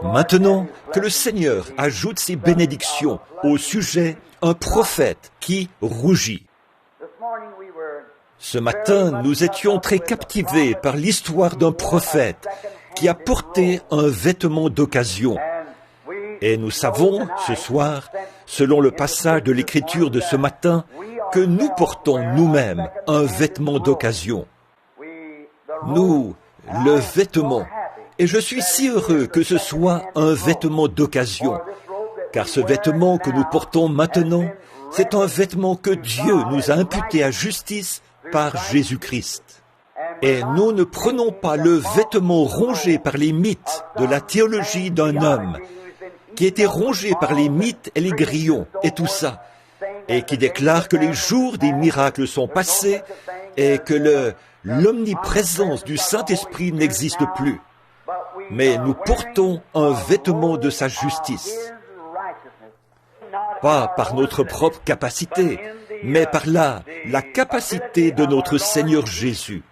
Maintenant, que le Seigneur ajoute ses bénédictions au sujet un prophète qui rougit. Ce matin, nous étions très captivés par l'histoire d'un prophète qui a porté un vêtement d'occasion. Et nous savons, ce soir, selon le passage de l'Écriture de ce matin, que nous portons nous-mêmes un vêtement d'occasion. Nous, le vêtement. Et je suis si heureux que ce soit un vêtement d'occasion, car ce vêtement que nous portons maintenant, c'est un vêtement que Dieu nous a imputé à justice par Jésus-Christ. Et nous ne prenons pas le vêtement rongé par les mythes de la théologie d'un homme, qui était rongé par les mythes et les grillons et tout ça, et qui déclare que les jours des miracles sont passés et que l'omniprésence du Saint-Esprit n'existe plus. Mais nous portons un vêtement de sa justice. Pas par notre propre capacité, mais par la capacité de notre Seigneur Jésus.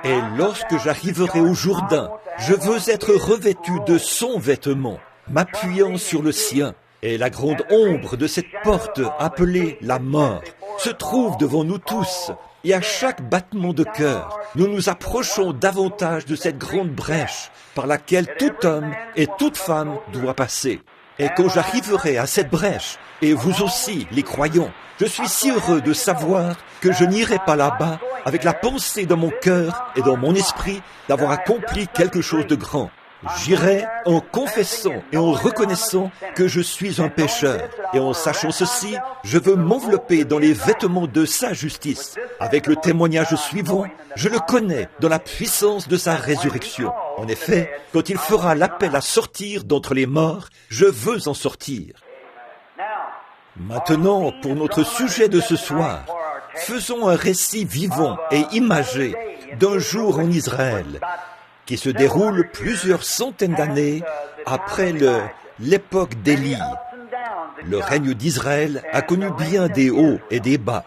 Et lorsque j'arriverai au Jourdain, je veux être revêtu de son vêtement, m'appuyant sur le sien. Et la grande ombre de cette porte appelée la mort se trouve devant nous tous. Et à chaque battement de cœur, nous nous approchons davantage de cette grande brèche par laquelle tout homme et toute femme doit passer. Et quand j'arriverai à cette brèche, et vous aussi, les croyants, je suis si heureux de savoir que je n'irai pas là-bas avec la pensée dans mon cœur et dans mon esprit d'avoir accompli quelque chose de grand. J'irai en confessant et en reconnaissant que je suis un pécheur. Et en sachant ceci, je veux m'envelopper dans les vêtements de sa justice. Avec le témoignage suivant, je le connais dans la puissance de sa résurrection. En effet, quand il fera l'appel à sortir d'entre les morts, je veux en sortir. Maintenant, pour notre sujet de ce soir, faisons un récit vivant et imagé d'un jour en Israël, qui se déroule plusieurs centaines d'années après l'époque d'Élie. Le règne d'Israël a connu bien des hauts et des bas.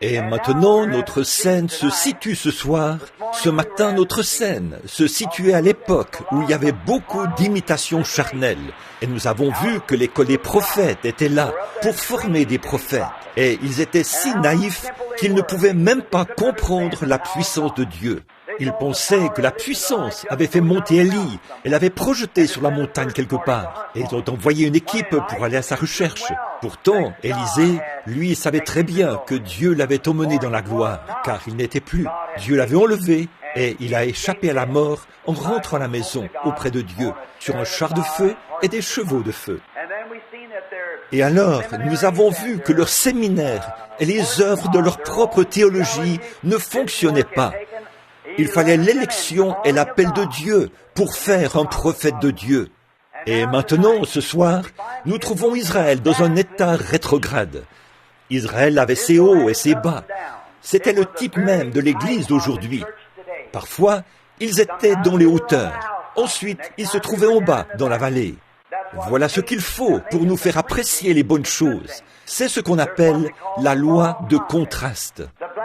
Et maintenant, notre scène se situe ce soir. Ce matin, notre scène se situait à l'époque où il y avait beaucoup d'imitations charnelles. Et nous avons vu que l'école des prophètes était là pour former des prophètes. Et ils étaient si naïfs qu'ils ne pouvaient même pas comprendre la puissance de Dieu. Ils pensaient que la puissance avait fait monter Élie et l'avait projeté sur la montagne quelque part. Et ils ont envoyé une équipe pour aller à sa recherche. Pourtant, Élisée, lui, savait très bien que Dieu l'avait emmené dans la gloire, car il n'était plus. Dieu l'avait enlevé et il a échappé à la mort en rentrant à la maison auprès de Dieu, sur un char de feu et des chevaux de feu. Et alors, nous avons vu que leur séminaire et les œuvres de leur propre théologie ne fonctionnaient pas. Il fallait l'élection et l'appel de Dieu pour faire un prophète de Dieu. Et maintenant, ce soir, nous trouvons Israël dans un état rétrograde. Israël avait ses hauts et ses bas. C'était le type même de l'Église d'aujourd'hui. Parfois, ils étaient dans les hauteurs. Ensuite, ils se trouvaient en bas, dans la vallée. Voilà ce qu'il faut pour nous faire apprécier les bonnes choses. C'est ce qu'on appelle la loi de contraste.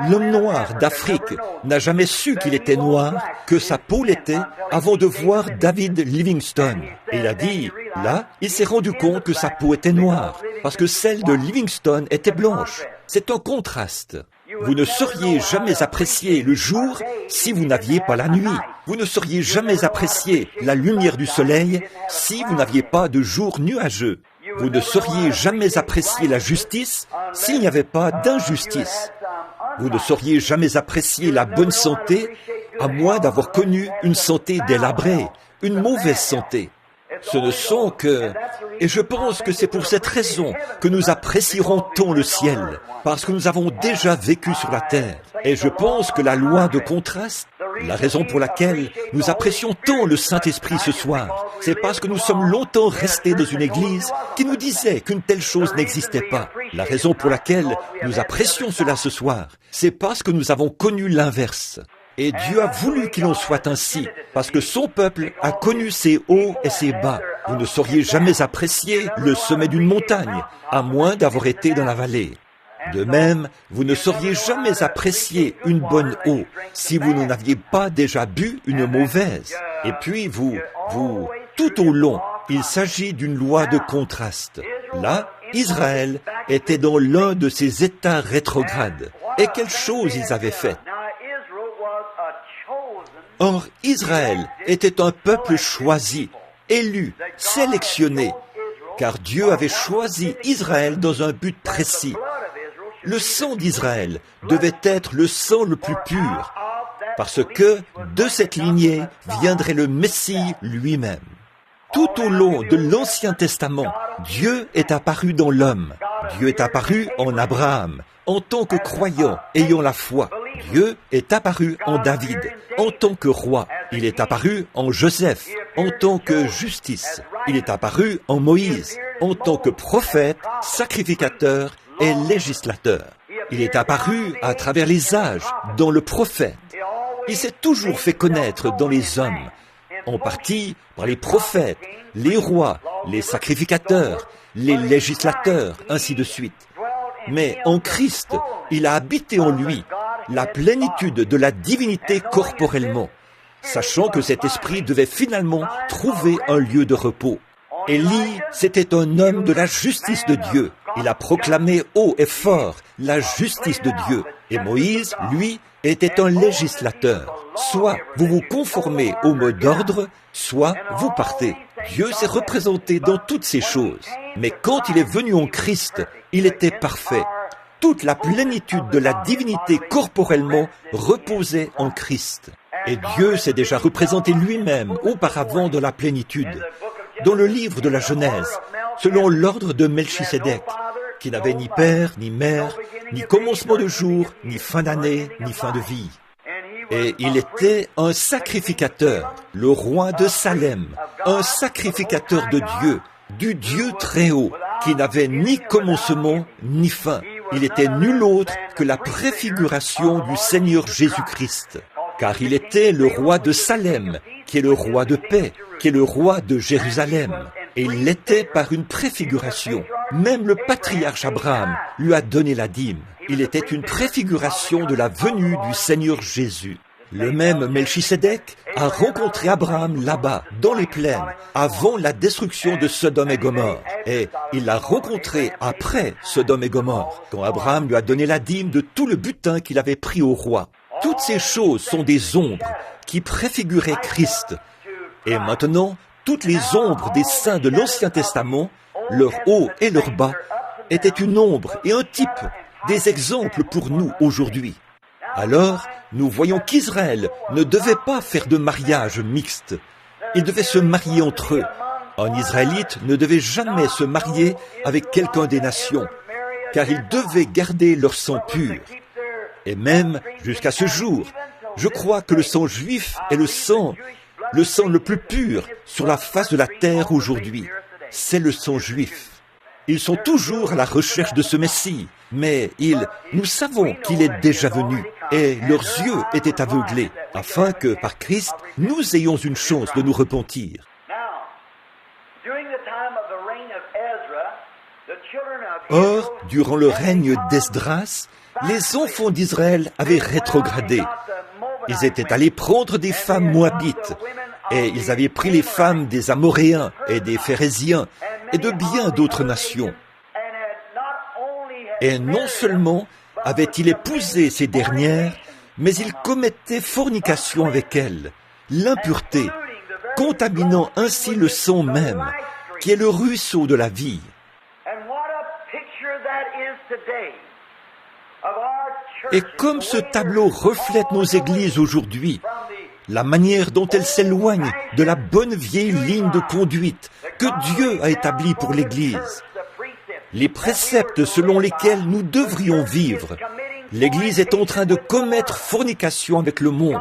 L'homme noir d'Afrique n'a jamais su qu'il était noir, que sa peau l'était, avant de voir David Livingstone. Et il a dit, là, il s'est rendu compte que sa peau était noire, parce que celle de Livingstone était blanche. C'est un contraste. Vous ne sauriez jamais apprécier le jour si vous n'aviez pas la nuit. Vous ne sauriez jamais apprécier la lumière du soleil si vous n'aviez pas de jour nuageux. Vous ne sauriez jamais apprécier la justice s'il n'y avait pas d'injustice. Vous ne sauriez jamais apprécier la bonne santé à moins d'avoir connu une santé délabrée, une mauvaise santé. Ce ne sont que... Et je pense que c'est pour cette raison que nous apprécierons tant le ciel, parce que nous avons déjà vécu sur la terre. Et je pense que la loi de contraste, la raison pour laquelle nous apprécions tant le Saint-Esprit ce soir, c'est parce que nous sommes longtemps restés dans une église qui nous disait qu'une telle chose n'existait pas. La raison pour laquelle nous apprécions cela ce soir, c'est parce que nous avons connu l'inverse. Et Dieu a voulu qu'il en soit ainsi, parce que son peuple a connu ses hauts et ses bas. Vous ne sauriez jamais apprécier le sommet d'une montagne, à moins d'avoir été dans la vallée. De même, vous ne sauriez jamais apprécier une bonne eau si vous n'en aviez pas déjà bu une mauvaise. Et puis Tout au long, il s'agit d'une loi de contraste. Là, Israël était dans l'un de ces états rétrogrades. Et quelle chose ils avaient fait? Or, Israël était un peuple choisi, élu, sélectionné, car Dieu avait choisi Israël dans un but précis. Le sang d'Israël devait être le sang le plus pur, parce que de cette lignée viendrait le Messie lui-même. Tout au long de l'Ancien Testament, Dieu est apparu dans l'homme. Dieu est apparu en Abraham, en tant que croyant, ayant la foi. Dieu est apparu en David, en tant que roi. Il est apparu en Joseph, en tant que justice. Il est apparu en Moïse, en tant que prophète, sacrificateur et législateur. Il est apparu à travers les âges, dans le prophète. Il s'est toujours fait connaître dans les hommes, en partie par les prophètes, les rois, les sacrificateurs, les législateurs, ainsi de suite. Mais en Christ, il a habité en lui la plénitude de la divinité corporellement, sachant que cet esprit devait finalement trouver un lieu de repos. Élie, c'était un homme de la justice de Dieu. Il a proclamé haut et fort la justice de Dieu. Et Moïse, lui, était un législateur. Soit vous vous conformez au mot d'ordre, soit vous partez. Dieu s'est représenté dans toutes ces choses. Mais quand il est venu en Christ, il était parfait. Toute la plénitude de la divinité corporellement reposait en Christ. Et Dieu s'est déjà représenté lui-même auparavant dans la plénitude. Dans le livre de la Genèse, selon l'ordre de Melchisédek, qui n'avait ni père, ni mère, ni commencement de jour, ni fin d'année, ni fin de vie. Et il était un sacrificateur, le roi de Salem, un sacrificateur de Dieu, du Dieu très haut, qui n'avait ni commencement, ni fin. Il était nul autre que la préfiguration du Seigneur Jésus-Christ, car il était le roi de Salem, qui est le roi de paix, qui est le roi de Jérusalem. Et il l'était par une préfiguration. Même le patriarche Abraham lui a donné la dîme. Il était une préfiguration de la venue du Seigneur Jésus. Le même Melchisédek a rencontré Abraham là-bas, dans les plaines, avant la destruction de Sodome et Gomorrhe. Et il l'a rencontré après Sodome et Gomorrhe, quand Abraham lui a donné la dîme de tout le butin qu'il avait pris au roi. Toutes ces choses sont des ombres qui préfiguraient Christ. Et maintenant, toutes les ombres des saints de l'Ancien Testament, leur haut et leur bas, étaient une ombre et un type, des exemples pour nous aujourd'hui. Alors, nous voyons qu'Israël ne devait pas faire de mariage mixte. Ils devaient se marier entre eux. Un Israélite ne devait jamais se marier avec quelqu'un des nations, car ils devaient garder leur sang pur. Et même jusqu'à ce jour, je crois que le sang juif est le sang le plus pur sur la face de la terre aujourd'hui. C'est le sang juif. Ils sont toujours à la recherche de ce Messie, mais nous savons qu'il est déjà venu, et leurs yeux étaient aveuglés, afin que, par Christ, nous ayons une chance de nous repentir. Or, durant le règne d'Esdras, les enfants d'Israël avaient rétrogradé. Ils étaient allés prendre des femmes moabites, et ils avaient pris les femmes des Amoréens et des Phérésiens, et de bien d'autres nations. Et non seulement avaient-ils épousé ces dernières, mais ils commettaient fornication avec elles, l'impureté, contaminant ainsi le sang même, qui est le ruisseau de la vie. Et comme ce tableau reflète nos églises aujourd'hui, la manière dont elles s'éloignent de la bonne vieille ligne de conduite que Dieu a établie pour l'Église, les préceptes selon lesquels nous devrions vivre, l'Église est en train de commettre fornication avec le monde.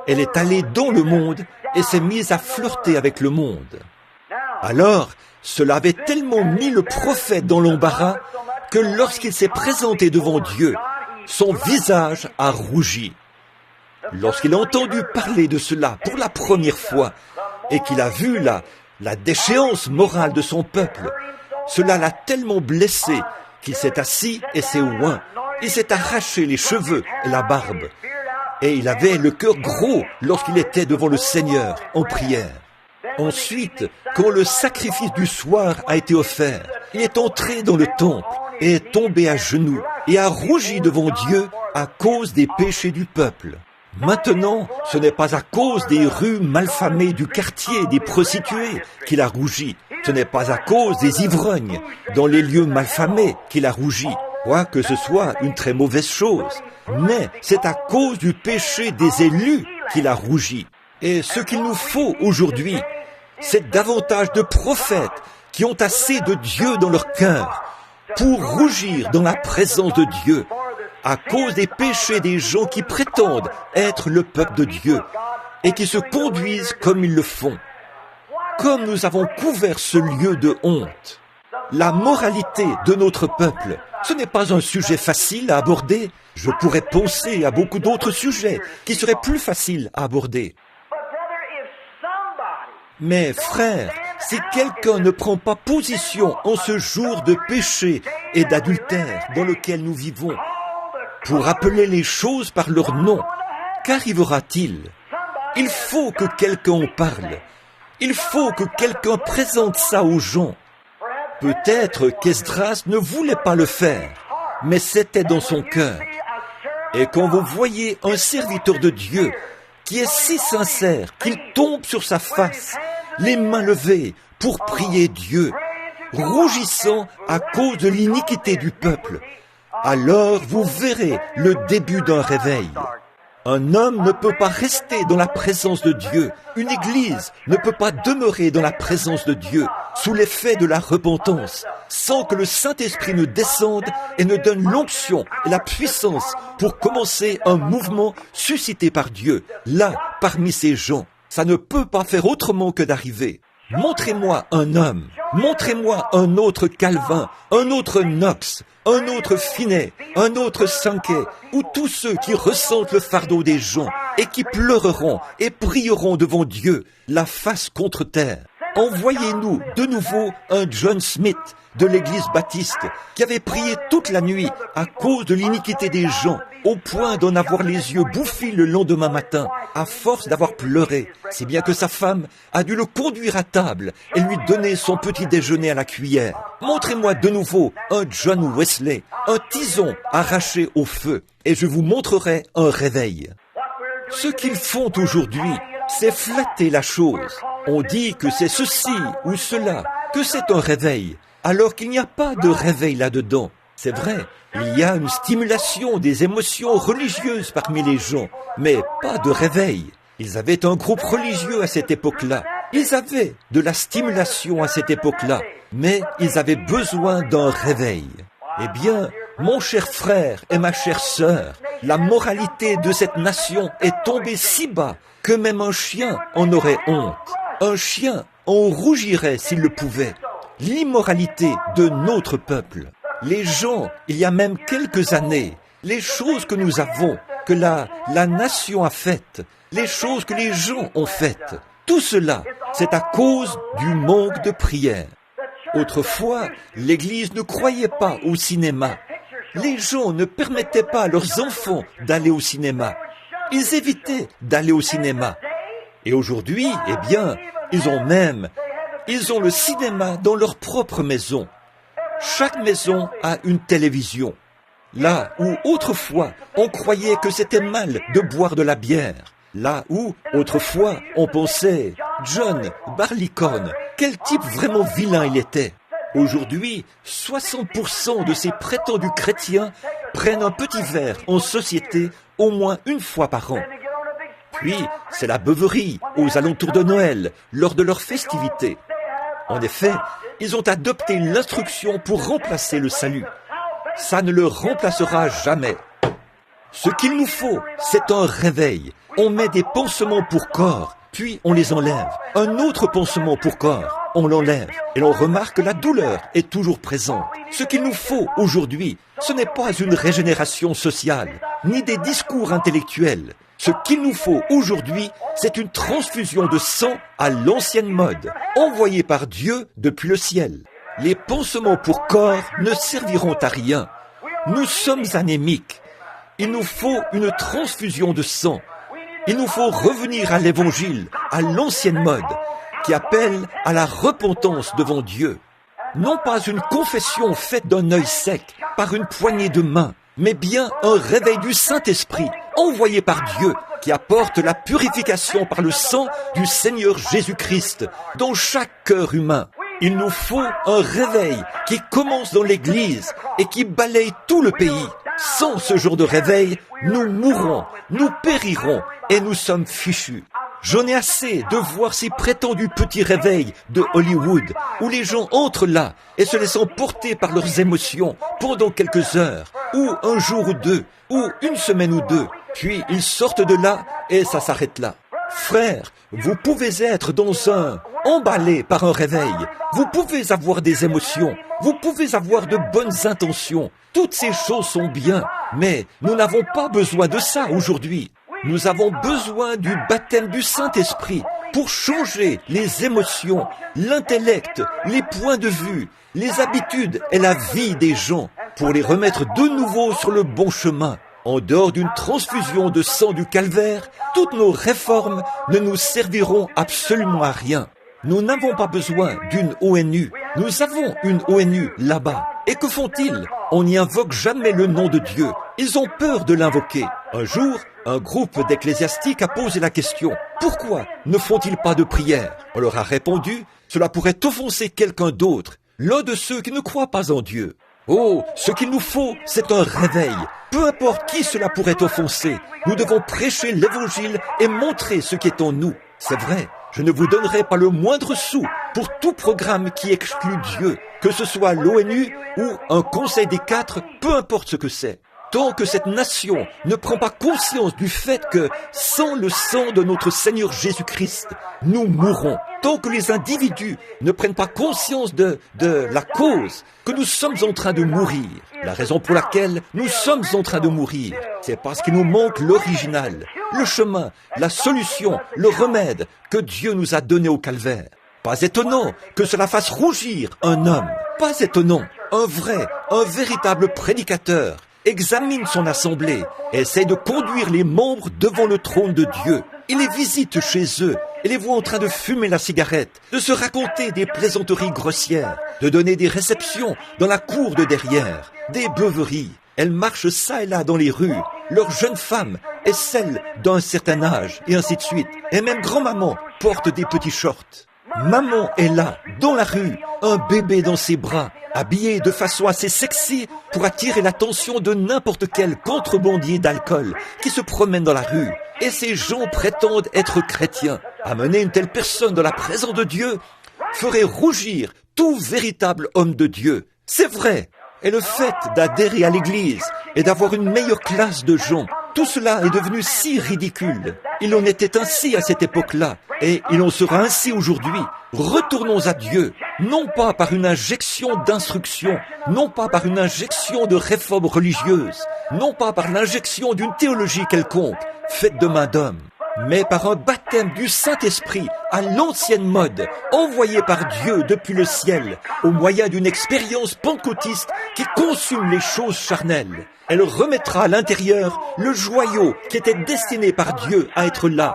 Elle est allée dans le monde et s'est mise à flirter avec le monde. Alors, cela avait tellement mis le prophète dans l'embarras que lorsqu'il s'est présenté devant Dieu, son visage a rougi. Lorsqu'il a entendu parler de cela pour la première fois et qu'il a vu la déchéance morale de son peuple, cela l'a tellement blessé qu'il s'est assis et s'est oint. Il s'est arraché les cheveux et la barbe. Et il avait le cœur gros lorsqu'il était devant le Seigneur en prière. Ensuite, quand le sacrifice du soir a été offert, il est entré dans le temple et est tombé à genoux et a rougi devant Dieu à cause des péchés du peuple. Maintenant, ce n'est pas à cause des rues malfamées du quartier des prostituées qu'il a rougi. Ce n'est pas à cause des ivrognes dans les lieux malfamés qu'il a rougi, quoique ce soit une très mauvaise chose. Mais c'est à cause du péché des élus qu'il a rougi. Et ce qu'il nous faut aujourd'hui, c'est davantage de prophètes qui ont assez de Dieu dans leur cœur pour rougir dans la présence de Dieu à cause des péchés des gens qui prétendent être le peuple de Dieu et qui se conduisent comme ils le font. Comme nous avons couvert ce lieu de honte, la moralité de notre peuple, ce n'est pas un sujet facile à aborder. Je pourrais penser à beaucoup d'autres sujets qui seraient plus faciles à aborder. Mais frère, si quelqu'un ne prend pas position en ce jour de péché et d'adultère dans lequel nous vivons, pour appeler les choses par leur nom, qu'arrivera-t-il? Il faut que quelqu'un en parle. Il faut que quelqu'un présente ça aux gens. Peut-être qu'Esdras ne voulait pas le faire, mais c'était dans son cœur. Et quand vous voyez un serviteur de Dieu qui est si sincère qu'il tombe sur sa face, les mains levées pour prier Dieu, rougissant à cause de l'iniquité du peuple, alors vous verrez le début d'un réveil. Un homme ne peut pas rester dans la présence de Dieu. Une église ne peut pas demeurer dans la présence de Dieu sous l'effet de la repentance, sans que le Saint-Esprit ne descende et ne donne l'onction et la puissance pour commencer un mouvement suscité par Dieu, là, parmi ces gens. Ça ne peut pas faire autrement que d'arriver. Montrez-moi un homme, montrez-moi un autre Calvin, un autre Knox, un autre Finney, un autre Sankey, ou tous ceux qui ressentent le fardeau des gens et qui pleureront et prieront devant Dieu, la face contre terre. Envoyez-nous de nouveau un John Smith de l'église baptiste qui avait prié toute la nuit à cause de l'iniquité des gens, au point d'en avoir les yeux bouffis le lendemain matin, à force d'avoir pleuré, si bien que sa femme a dû le conduire à table et lui donner son petit déjeuner à la cuillère. Montrez-moi de nouveau un John Wesley, un tison arraché au feu, et je vous montrerai un réveil. Ce qu'ils font aujourd'hui, c'est flatter la chose. On dit que c'est ceci ou cela, que c'est un réveil, alors qu'il n'y a pas de réveil là-dedans. C'est vrai, il y a une stimulation des émotions religieuses parmi les gens, mais pas de réveil. Ils avaient un groupe religieux à cette époque-là. Ils avaient de la stimulation à cette époque-là, mais ils avaient besoin d'un réveil. Eh bien, mon cher frère et ma chère sœur, la moralité de cette nation est tombée si bas que même un chien en aurait honte. Un chien en rougirait s'il le pouvait. L'immoralité de notre peuple. Les gens, il y a même quelques années, les choses que nous avons, que la nation a faites, les choses que les gens ont faites, tout cela, c'est à cause du manque de prière. Autrefois, l'Église ne croyait pas au cinéma. Les gens ne permettaient pas à leurs enfants d'aller au cinéma. Ils évitaient d'aller au cinéma. Et aujourd'hui, eh bien, ils ont le cinéma dans leur propre maison. Chaque maison a une télévision. Là où autrefois on croyait que c'était mal de boire de la bière. Là où autrefois on pensait John Barleycorn, quel type vraiment vilain il était. Aujourd'hui, 60% de ces prétendus chrétiens prennent un petit verre en société au moins une fois par an. Puis, c'est la beuverie aux alentours de Noël, lors de leurs festivités. En effet, ils ont adopté l'instruction pour remplacer le salut. Ça ne le remplacera jamais. Ce qu'il nous faut, c'est un réveil. On met des pansements pour corps, puis on les enlève. Un autre pansement pour corps, on l'enlève. Et l'on remarque que la douleur est toujours présente. Ce qu'il nous faut aujourd'hui, ce n'est pas une régénération sociale, ni des discours intellectuels. Ce qu'il nous faut aujourd'hui, c'est une transfusion de sang à l'ancienne mode, envoyée par Dieu depuis le ciel. Les pansements pour corps ne serviront à rien. Nous sommes anémiques. Il nous faut une transfusion de sang. Il nous faut revenir à l'évangile, à l'ancienne mode, qui appelle à la repentance devant Dieu. Non pas une confession faite d'un œil sec, par une poignée de main, mais bien un réveil du Saint-Esprit, envoyé par Dieu, qui apporte la purification par le sang du Seigneur Jésus-Christ dans chaque cœur humain. Il nous faut un réveil qui commence dans l'Église et qui balaye tout le pays. Sans ce genre de réveil, nous mourrons, nous périrons et nous sommes fichus. J'en ai assez de voir ces prétendus petits réveils de Hollywood où les gens entrent là et se laissent porter par leurs émotions pendant quelques heures, ou un jour ou deux, ou une semaine ou deux, puis ils sortent de là et ça s'arrête là. Frères, vous pouvez être emballé par un réveil, vous pouvez avoir des émotions, vous pouvez avoir de bonnes intentions, toutes ces choses sont bien, mais nous n'avons pas besoin de ça aujourd'hui. Nous avons besoin du baptême du Saint-Esprit pour changer les émotions, l'intellect, les points de vue, les habitudes et la vie des gens, pour les remettre de nouveau sur le bon chemin. En dehors d'une transfusion de sang du calvaire, toutes nos réformes ne nous serviront absolument à rien. Nous n'avons pas besoin d'une ONU. Nous avons une ONU là-bas. Et que font-ils? On n'y invoque jamais le nom de Dieu. Ils ont peur de l'invoquer. Un jour, un groupe d'ecclésiastiques a posé la question « Pourquoi ne font-ils pas de prière ?» On leur a répondu « Cela pourrait offenser quelqu'un d'autre, l'un de ceux qui ne croient pas en Dieu. » Oh, ce qu'il nous faut, c'est un réveil. Peu importe qui cela pourrait offenser, nous devons prêcher l'évangile et montrer ce qui est en nous. C'est vrai, je ne vous donnerai pas le moindre sou pour tout programme qui exclut Dieu, que ce soit l'ONU ou un conseil des 4, peu importe ce que c'est. Tant que cette nation ne prend pas conscience du fait que, sans le sang de notre Seigneur Jésus-Christ, nous mourrons. Tant que les individus ne prennent pas conscience de la cause que nous sommes en train de mourir. La raison pour laquelle nous sommes en train de mourir, c'est parce qu'il nous manque l'original, le chemin, la solution, le remède que Dieu nous a donné au calvaire. Pas étonnant que cela fasse rougir un homme. Pas étonnant, un véritable prédicateur examine son assemblée, essaie de conduire les membres devant le trône de Dieu. Il les visite chez eux et les voit en train de fumer la cigarette, de se raconter des plaisanteries grossières, de donner des réceptions dans la cour de derrière, des beuveries. Elles marchent ça et là dans les rues, leurs jeunes femmes et celles d'un certain âge, et ainsi de suite. Et même grand-maman porte des petits shorts. Maman est là, dans la rue, un bébé dans ses bras, habillé de façon assez sexy pour attirer l'attention de n'importe quel contrebandier d'alcool qui se promène dans la rue. Et ces gens prétendent être chrétiens. Amener une telle personne dans la présence de Dieu ferait rougir tout véritable homme de Dieu. C'est vrai. Et le fait d'adhérer à l'Église et d'avoir une meilleure classe de gens, tout cela est devenu si ridicule. Il en était ainsi à cette époque-là, et il en sera ainsi aujourd'hui. Retournons à Dieu, non pas par une injection d'instruction, non pas par une injection de réforme religieuse, non pas par l'injection d'une théologie quelconque, faite de main d'homme, mais par un baptême du Saint-Esprit à l'ancienne mode, envoyé par Dieu depuis le ciel, au moyen d'une expérience pentecôtiste qui consume les choses charnelles. Elle remettra à l'intérieur le joyau qui était destiné par Dieu à être là,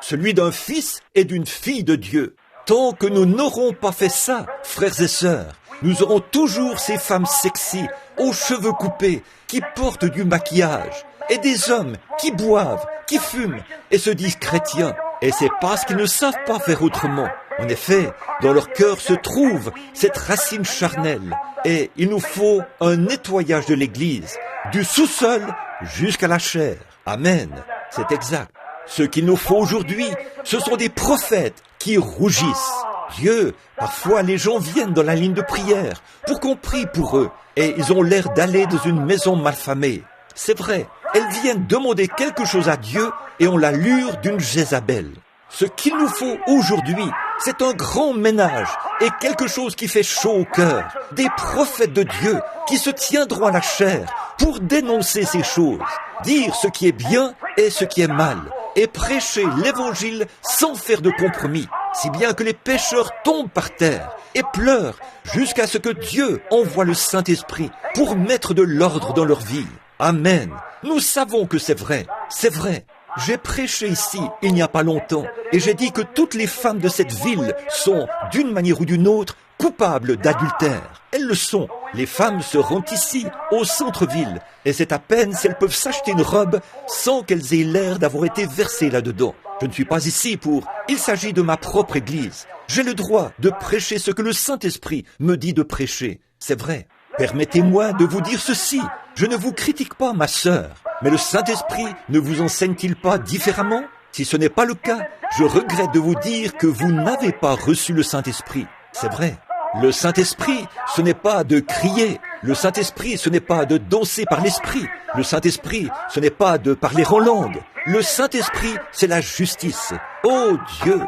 celui d'un fils et d'une fille de Dieu. Tant que nous n'aurons pas fait ça, frères et sœurs, nous aurons toujours ces femmes sexy, aux cheveux coupés, qui portent du maquillage, et des hommes qui boivent, qui fument et se disent chrétiens. Et c'est parce qu'ils ne savent pas faire autrement. En effet, dans leur cœur se trouve cette racine charnelle. Et il nous faut un nettoyage de l'Église, du sous-sol jusqu'à la chair. Amen. C'est exact. Ce qu'il nous faut aujourd'hui, ce sont des prophètes qui rougissent. Dieu, parfois les gens viennent dans la ligne de prière pour qu'on prie pour eux. Et ils ont l'air d'aller dans une maison malfamée. C'est vrai, elles viennent demander quelque chose à Dieu et ont l'allure d'une Jézabel. Ce qu'il nous faut aujourd'hui, c'est un grand ménage et quelque chose qui fait chaud au cœur. Des prophètes de Dieu qui se tiendront à la chair pour dénoncer ces choses, dire ce qui est bien et ce qui est mal, et prêcher l'évangile sans faire de compromis, si bien que les pécheurs tombent par terre et pleurent jusqu'à ce que Dieu envoie le Saint-Esprit pour mettre de l'ordre dans leur vie. Amen. Nous savons que c'est vrai. C'est vrai. J'ai prêché ici il n'y a pas longtemps et j'ai dit que toutes les femmes de cette ville sont, d'une manière ou d'une autre, coupables d'adultère. Elles le sont. Les femmes se rendent ici, au centre-ville, et c'est à peine si elles peuvent s'acheter une robe sans qu'elles aient l'air d'avoir été versées là-dedans. Je ne suis pas ici pour... Il s'agit de ma propre église. J'ai le droit de prêcher ce que le Saint-Esprit me dit de prêcher. C'est vrai. Permettez-moi de vous dire ceci. Je ne vous critique pas, ma sœur, mais le Saint-Esprit ne vous enseigne-t-il pas différemment? Si ce n'est pas le cas, je regrette de vous dire que vous n'avez pas reçu le Saint-Esprit. C'est vrai. Le Saint-Esprit, ce n'est pas de crier. Le Saint-Esprit, ce n'est pas de danser par l'Esprit. Le Saint-Esprit, ce n'est pas de parler en langue. Le Saint-Esprit, c'est la justice. Oh Dieu!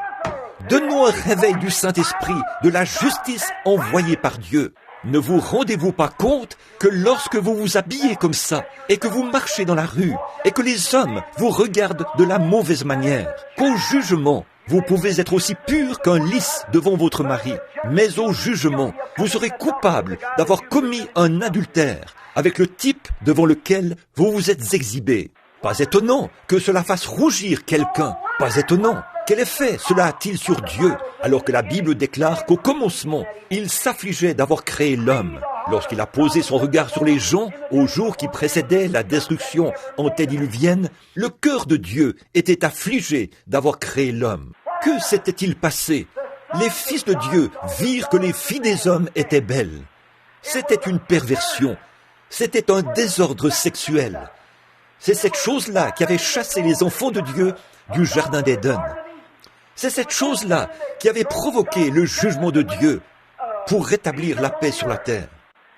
Donne-nous un réveil du Saint-Esprit, de la justice envoyée par Dieu. Ne vous rendez-vous pas compte que lorsque vous vous habillez comme ça, et que vous marchez dans la rue, et que les hommes vous regardent de la mauvaise manière, qu'au jugement, vous pouvez être aussi pur qu'un lys devant votre mari, mais au jugement, vous serez coupable d'avoir commis un adultère avec le type devant lequel vous vous êtes exhibé. Pas étonnant que cela fasse rougir quelqu'un, pas étonnant. Quel effet cela a-t-il sur Dieu, alors que la Bible déclare qu'au commencement, il s'affligeait d'avoir créé l'homme. Lorsqu'il a posé son regard sur les gens, au jour qui précédait la destruction antédiluvienne, le cœur de Dieu était affligé d'avoir créé l'homme. Que s'était-il passé? Les fils de Dieu virent que les filles des hommes étaient belles. C'était une perversion, c'était un désordre sexuel. C'est cette chose-là qui avait chassé les enfants de Dieu du jardin d'Éden. C'est cette chose-là qui avait provoqué le jugement de Dieu pour rétablir la paix sur la terre.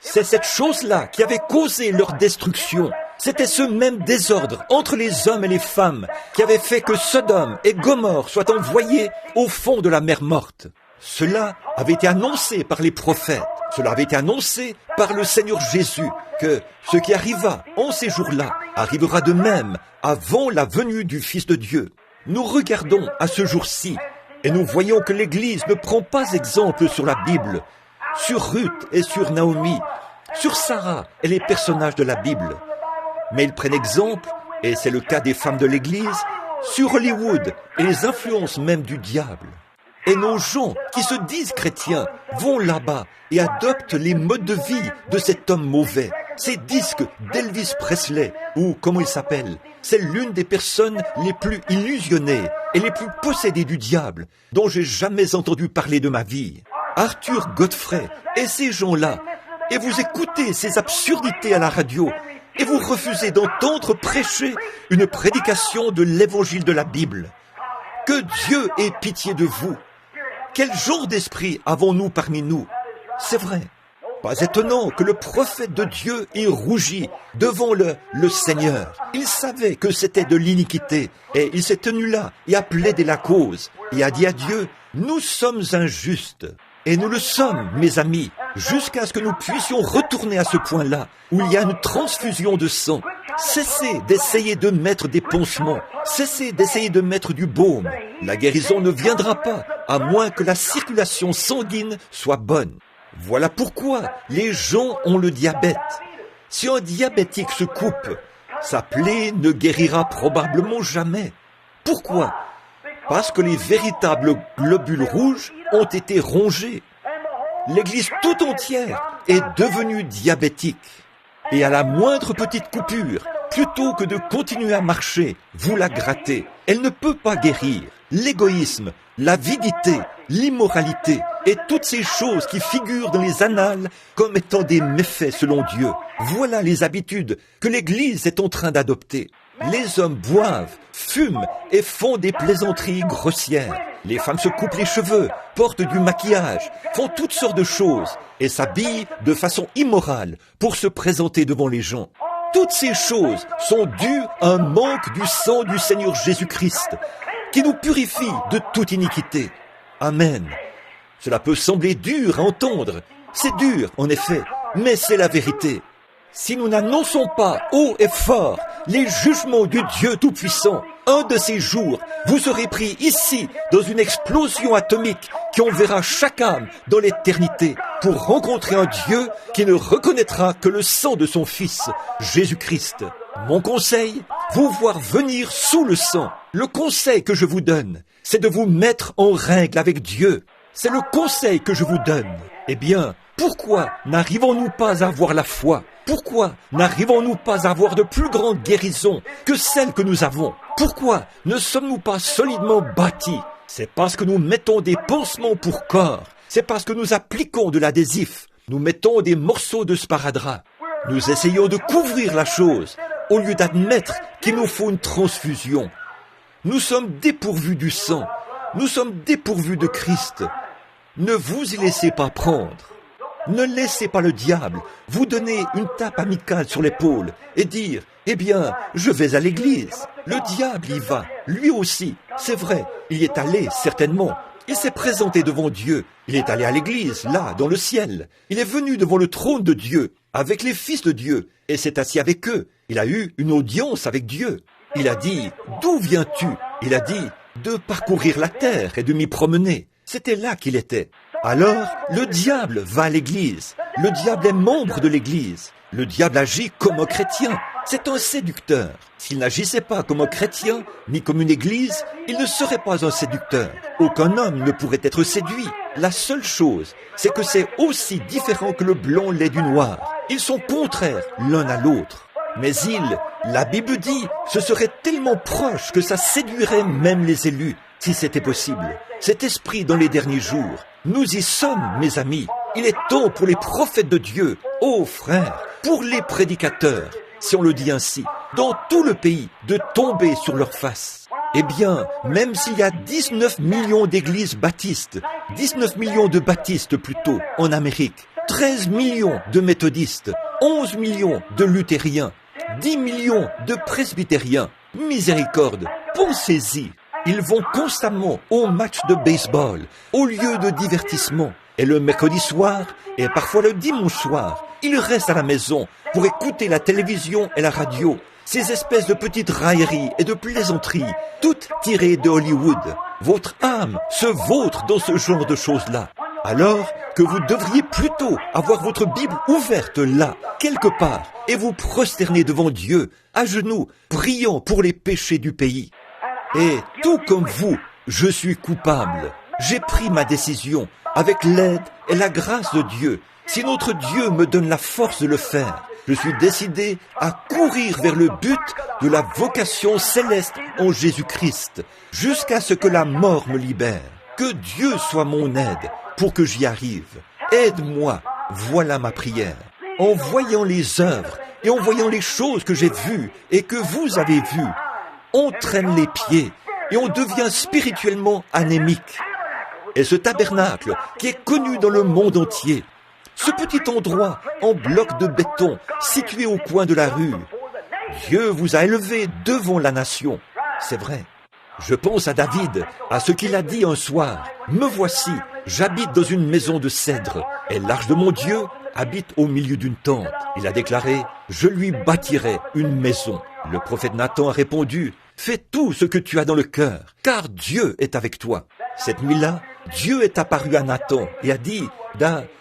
C'est cette chose-là qui avait causé leur destruction. C'était ce même désordre entre les hommes et les femmes qui avait fait que Sodome et Gomorrhe soient envoyés au fond de la mer morte. Cela avait été annoncé par les prophètes. Cela avait été annoncé par le Seigneur Jésus, que ce qui arriva en ces jours-là arrivera de même avant la venue du Fils de Dieu. Nous regardons à ce jour-ci et nous voyons que l'Église ne prend pas exemple sur la Bible, sur Ruth et sur Naomi, sur Sarah et les personnages de la Bible. Mais ils prennent exemple, et c'est le cas des femmes de l'Église, sur Hollywood et les influences même du diable. Et nos gens qui se disent chrétiens vont là-bas et adoptent les modes de vie de cet homme mauvais. Ces disques d'Elvis Presley, ou comment il s'appelle, c'est l'une des personnes les plus illusionnées et les plus possédées du diable dont j'ai jamais entendu parler de ma vie. Arthur Godfrey et ces gens-là, et vous écoutez ces absurdités à la radio, et vous refusez d'entendre prêcher une prédication de l'évangile de la Bible. Que Dieu ait pitié de vous. Quel genre d'esprit avons-nous parmi nous? C'est vrai. Pas étonnant que le prophète de Dieu ait rougi devant le Seigneur. Il savait que c'était de l'iniquité et il s'est tenu là et a plaidé la cause et a dit à Dieu, nous sommes injustes. Et nous le sommes, mes amis, jusqu'à ce que nous puissions retourner à ce point-là où il y a une transfusion de sang. Cessez d'essayer de mettre des pansements, cessez d'essayer de mettre du baume. La guérison ne viendra pas à moins que la circulation sanguine soit bonne. Voilà pourquoi les gens ont le diabète. Si un diabétique se coupe, sa plaie ne guérira probablement jamais. Pourquoi? Parce que les véritables globules rouges ont été rongés. L'Église tout entière est devenue diabétique. Et à la moindre petite coupure, plutôt que de continuer à marcher, vous la grattez. Elle ne peut pas guérir. L'égoïsme, l'avidité, l'immoralité et toutes ces choses qui figurent dans les annales comme étant des méfaits selon Dieu. Voilà les habitudes que l'Église est en train d'adopter. Les hommes boivent, fument et font des plaisanteries grossières. Les femmes se coupent les cheveux, portent du maquillage, font toutes sortes de choses et s'habillent de façon immorale pour se présenter devant les gens. Toutes ces choses sont dues à un manque du sang du Seigneur Jésus-Christ qui nous purifie de toute iniquité. Amen. Cela peut sembler dur à entendre. C'est dur, en effet, mais c'est la vérité. Si nous n'annonçons pas haut et fort les jugements du Dieu Tout-Puissant, un de ces jours, vous serez pris ici dans une explosion atomique qui enverra chaque âme dans l'éternité pour rencontrer un Dieu qui ne reconnaîtra que le sang de son Fils, Jésus-Christ. Mon conseil, vous voir venir sous le sang. Le conseil que je vous donne, c'est de vous mettre en règle avec Dieu. C'est le conseil que je vous donne. Eh bien, pourquoi n'arrivons-nous pas à avoir la foi? Pourquoi n'arrivons-nous pas à avoir de plus grandes guérisons que celles que nous avons? Pourquoi ne sommes-nous pas solidement bâtis? C'est parce que nous mettons des pansements pour corps. C'est parce que nous appliquons de l'adhésif. Nous mettons des morceaux de sparadrap. Nous essayons de couvrir la chose au lieu d'admettre qu'il nous faut une transfusion. Nous sommes dépourvus du sang. Nous sommes dépourvus de Christ. Ne vous y laissez pas prendre. Ne laissez pas le diable vous donner une tape amicale sur l'épaule et dire « Eh bien, je vais à l'église ». Le diable y va, lui aussi. C'est vrai, il y est allé, certainement. Il s'est présenté devant Dieu. Il est allé à l'église, là, dans le ciel. Il est venu devant le trône de Dieu, avec les fils de Dieu, et s'est assis avec eux. Il a eu une audience avec Dieu. Il a dit « D'où viens-tu » Il a dit « De parcourir la terre et de m'y promener ». C'était là qu'il était. Alors, le diable va à l'église. Le diable est membre de l'église. Le diable agit comme un chrétien. C'est un séducteur. S'il n'agissait pas comme un chrétien, ni comme une église, il ne serait pas un séducteur. Aucun homme ne pourrait être séduit. La seule chose, c'est que c'est aussi différent que le blanc l'est du noir. Ils sont contraires l'un à l'autre. Mais la Bible dit, ce serait tellement proche que ça séduirait même les élus, si c'était possible. Cet esprit dans les derniers jours, nous y sommes, mes amis. Il est temps pour les prophètes de Dieu, ô frères, pour les prédicateurs, si on le dit ainsi, dans tout le pays, de tomber sur leur face. Eh bien, même s'il y a 19 millions d'églises baptistes, 19 millions de baptistes plutôt, en Amérique, 13 millions de méthodistes, 11 millions de luthériens, 10 millions de presbytériens, miséricorde, pensez-y. Ils vont constamment au match de baseball, au lieu de divertissement. Et le mercredi soir, et parfois le dimanche soir, ils restent à la maison pour écouter la télévision et la radio. Ces espèces de petites railleries et de plaisanteries, toutes tirées de Hollywood. Votre âme se vautre dans ce genre de choses-là. Alors que vous devriez plutôt avoir votre Bible ouverte là, quelque part, et vous prosterner devant Dieu, à genoux, priant pour les péchés du pays. Et tout comme vous, je suis coupable. J'ai pris ma décision avec l'aide et la grâce de Dieu. Si notre Dieu me donne la force de le faire, je suis décidé à courir vers le but de la vocation céleste en Jésus-Christ, jusqu'à ce que la mort me libère. Que Dieu soit mon aide pour que j'y arrive. Aide-moi, voilà ma prière. En voyant les œuvres et en voyant les choses que j'ai vues et que vous avez vues, on traîne les pieds et on devient spirituellement anémique. Et ce tabernacle qui est connu dans le monde entier, ce petit endroit en bloc de béton situé au coin de la rue, Dieu vous a élevé devant la nation. C'est vrai. Je pense à David, à ce qu'il a dit un soir. « Me voici, j'habite dans une maison de cèdre, et l'arche de mon Dieu habite au milieu d'une tente. » Il a déclaré « Je lui bâtirai une maison. » Le prophète Nathan a répondu « Fais tout ce que tu as dans le cœur, car Dieu est avec toi. » Cette nuit-là, Dieu est apparu à Nathan et a dit «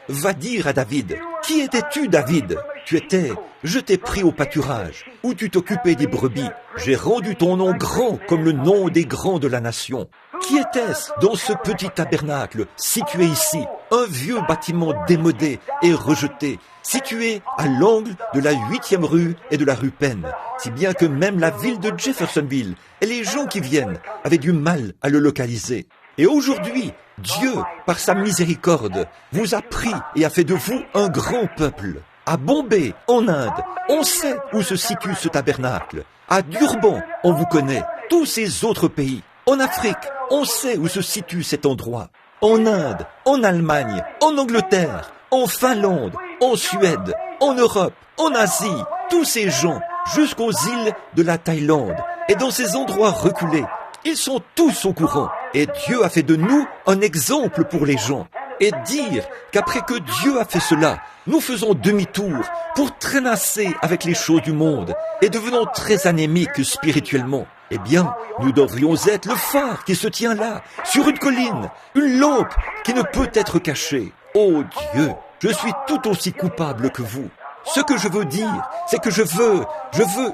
Va dire à David, qui étais-tu, David ? Tu étais, je t'ai pris au pâturage, où tu t'occupais des brebis. J'ai rendu ton nom grand comme le nom des grands de la nation. Qui était-ce dans ce petit tabernacle situé ici, un vieux bâtiment démodé et rejeté, situé à l'angle de la 8e rue et de la rue Penn, si bien que même la ville de Jeffersonville et les gens qui viennent avaient du mal à le localiser. Et aujourd'hui, Dieu, par sa miséricorde, vous a pris et a fait de vous un grand peuple. À Bombay, en Inde, on sait où se situe ce tabernacle. À Durban, on vous connaît. Tous ces autres pays. En Afrique, on sait où se situe cet endroit. En Inde, en Allemagne, en Angleterre, en Finlande, en Suède, en Europe, en Asie, tous ces gens, jusqu'aux îles de la Thaïlande, et dans ces endroits reculés, ils sont tous au courant. Et Dieu a fait de nous un exemple pour les gens. Et dire qu'après que Dieu a fait cela, nous faisons demi-tour pour traînasser avec les choses du monde et devenons très anémiques spirituellement. Eh bien, nous devrions être le phare qui se tient là, sur une colline, une lampe qui ne peut être cachée. Oh Dieu, je suis tout aussi coupable que vous. Ce que je veux dire, c'est que je veux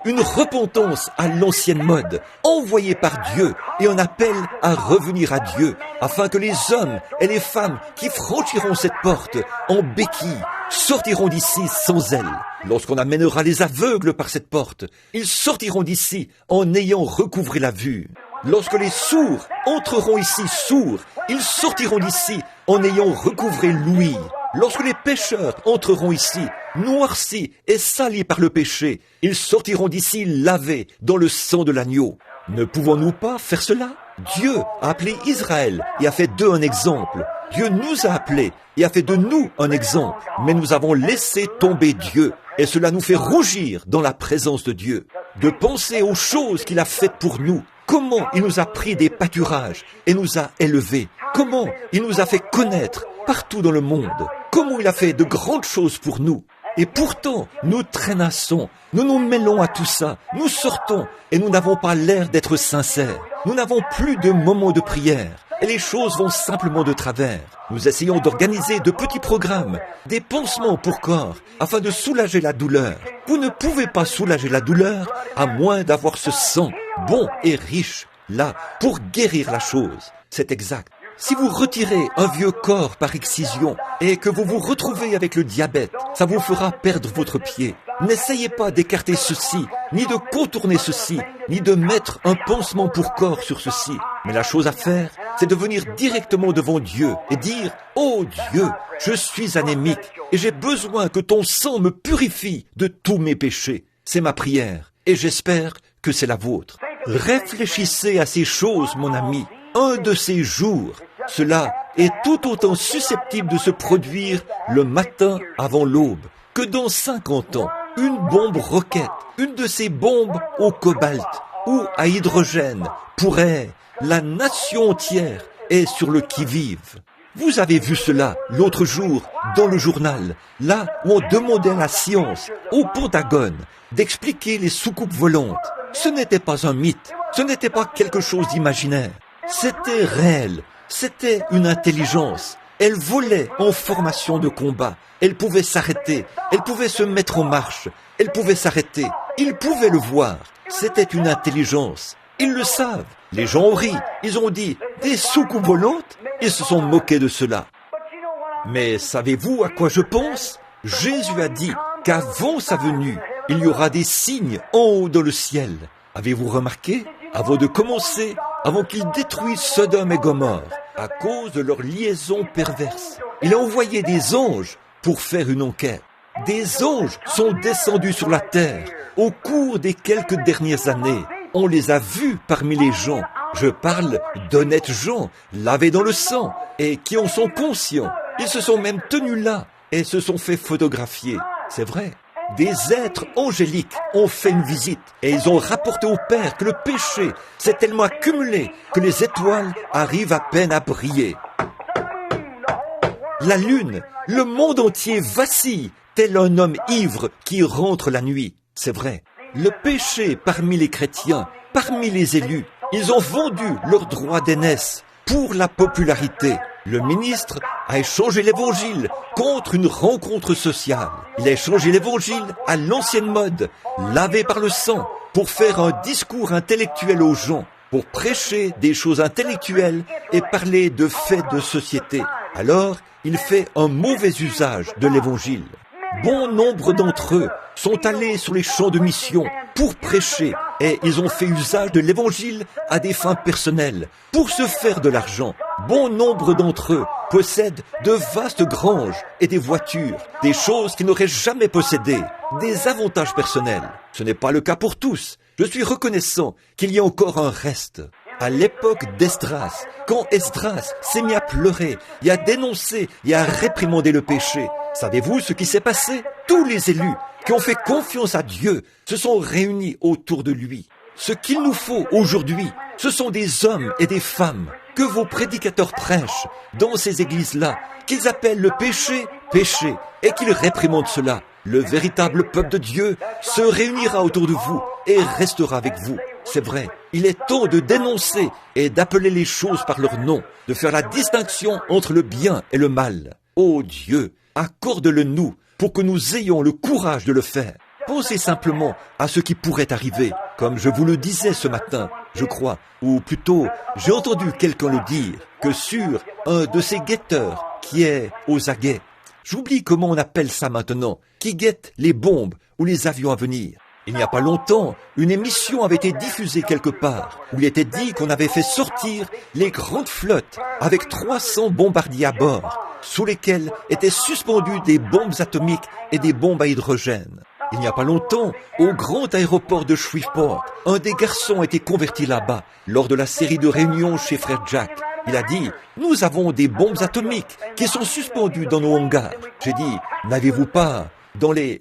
une repentance à l'ancienne mode, envoyée par Dieu, et un appel à revenir à Dieu, afin que les hommes et les femmes qui franchiront cette porte en béquille sortiront d'ici sans elle. Lorsqu'on amènera les aveugles par cette porte, ils sortiront d'ici en ayant recouvré la vue. Lorsque les sourds entreront ici sourds, ils sortiront d'ici en ayant recouvré l'ouïe. Lorsque les pécheurs entreront ici, noircis et salis par le péché, ils sortiront d'ici lavés dans le sang de l'agneau. Ne pouvons-nous pas faire cela? Dieu a appelé Israël et a fait d'eux un exemple. Dieu nous a appelés et a fait de nous un exemple. Mais nous avons laissé tomber Dieu et cela nous fait rougir dans la présence de Dieu. De penser aux choses qu'il a faites pour nous. Comment il nous a pris des pâturages et nous a élevés. Comment il nous a fait connaître partout dans le monde. Comment il a fait de grandes choses pour nous. Et pourtant, nous traînassons, nous nous mêlons à tout ça, nous sortons et nous n'avons pas l'air d'être sincères. Nous n'avons plus de moments de prière et les choses vont simplement de travers. Nous essayons d'organiser de petits programmes, des pansements pour corps, afin de soulager la douleur. Vous ne pouvez pas soulager la douleur à moins d'avoir ce sang bon et riche là pour guérir la chose. C'est exact. Si vous retirez un vieux corps par excision et que vous vous retrouvez avec le diabète, ça vous fera perdre votre pied. N'essayez pas d'écarter ceci, ni de contourner ceci, ni de mettre un pansement pour corps sur ceci. Mais la chose à faire, c'est de venir directement devant Dieu et dire « Oh Dieu, je suis anémique et j'ai besoin que ton sang me purifie de tous mes péchés. » C'est ma prière et j'espère que c'est la vôtre. Réfléchissez à ces choses, mon ami. Un de ces jours, cela est tout autant susceptible de se produire le matin avant l'aube que dans 50 ans. Une bombe roquette, une de ces bombes au cobalt ou à hydrogène pourrait, la nation entière est sur le qui-vive. Vous avez vu cela l'autre jour dans le journal, là où on demandait à la science, au Pentagone, d'expliquer les soucoupes volantes. Ce n'était pas un mythe, ce n'était pas quelque chose d'imaginaire. C'était réel, c'était une intelligence. Elle volait en formation de combat. Elle pouvait s'arrêter, elle pouvait se mettre en marche, elle pouvait s'arrêter. Ils pouvaient le voir. C'était une intelligence. Ils le savent. Les gens ont ri. Ils ont dit « des soucoupes volantes ?» Ils se sont moqués de cela. Mais savez-vous à quoi je pense? Jésus a dit qu'avant sa venue, il y aura des signes en haut dans le ciel. Avez-vous remarqué? Avant de commencer, avant qu'il détruise Sodome et Gomorrhe, à cause de leur liaison perverse, il a envoyé des anges pour faire une enquête. Des anges sont descendus sur la terre au cours des quelques dernières années. On les a vus parmi les gens. Je parle d'honnêtes gens, lavés dans le sang, et qui en sont conscients. Ils se sont même tenus là et se sont fait photographier. C'est vrai. Des êtres angéliques ont fait une visite et ils ont rapporté au Père que le péché s'est tellement accumulé que les étoiles arrivent à peine à briller. La lune, le monde entier vacille, tel un homme ivre qui rentre la nuit. C'est vrai. Le péché parmi les chrétiens, parmi les élus, ils ont vendu leurs droits d'aînesse pour la popularité. Le ministre a échangé l'évangile contre une rencontre sociale. Il a échangé l'évangile à l'ancienne mode, lavé par le sang, pour faire un discours intellectuel aux gens, pour prêcher des choses intellectuelles et parler de faits de société. Alors, il fait un mauvais usage de l'évangile. Bon nombre d'entre eux sont allés sur les champs de mission pour prêcher et ils ont fait usage de l'évangile à des fins personnelles, pour se faire de l'argent. Bon nombre d'entre eux possèdent de vastes granges et des voitures, des choses qu'ils n'auraient jamais possédées, des avantages personnels. Ce n'est pas le cas pour tous. Je suis reconnaissant qu'il y a encore un reste. À l'époque d'Esdras, quand Esdras s'est mis à pleurer et à dénoncer et à réprimander le péché, savez-vous ce qui s'est passé? Tous les élus qui ont fait confiance à Dieu se sont réunis autour de lui. Ce qu'il nous faut aujourd'hui, ce sont des hommes et des femmes que vos prédicateurs prêchent dans ces églises-là, qu'ils appellent le péché, péché, et qu'ils réprimandent cela. Le véritable peuple de Dieu se réunira autour de vous et restera avec vous. C'est vrai, il est temps de dénoncer et d'appeler les choses par leur nom, de faire la distinction entre le bien et le mal. Ô Dieu, accorde-le-nous pour que nous ayons le courage de le faire. Pensez simplement à ce qui pourrait arriver, comme je vous le disais ce matin, je crois, ou plutôt, j'ai entendu quelqu'un le dire, que sur un de ces guetteurs qui est aux aguets, j'oublie comment on appelle ça maintenant, qui guette les bombes ou les avions à venir. Il n'y a pas longtemps, une émission avait été diffusée quelque part, où il était dit qu'on avait fait sortir les grandes flottes avec 300 bombardiers à bord, sous lesquels étaient suspendues des bombes atomiques et des bombes à hydrogène. Il n'y a pas longtemps, au grand aéroport de Shreveport, un des garçons a été converti là-bas, lors de la série de réunions chez Frère Jack. Il a dit, nous avons des bombes atomiques qui sont suspendues dans nos hangars. J'ai dit, n'avez-vous pas dans les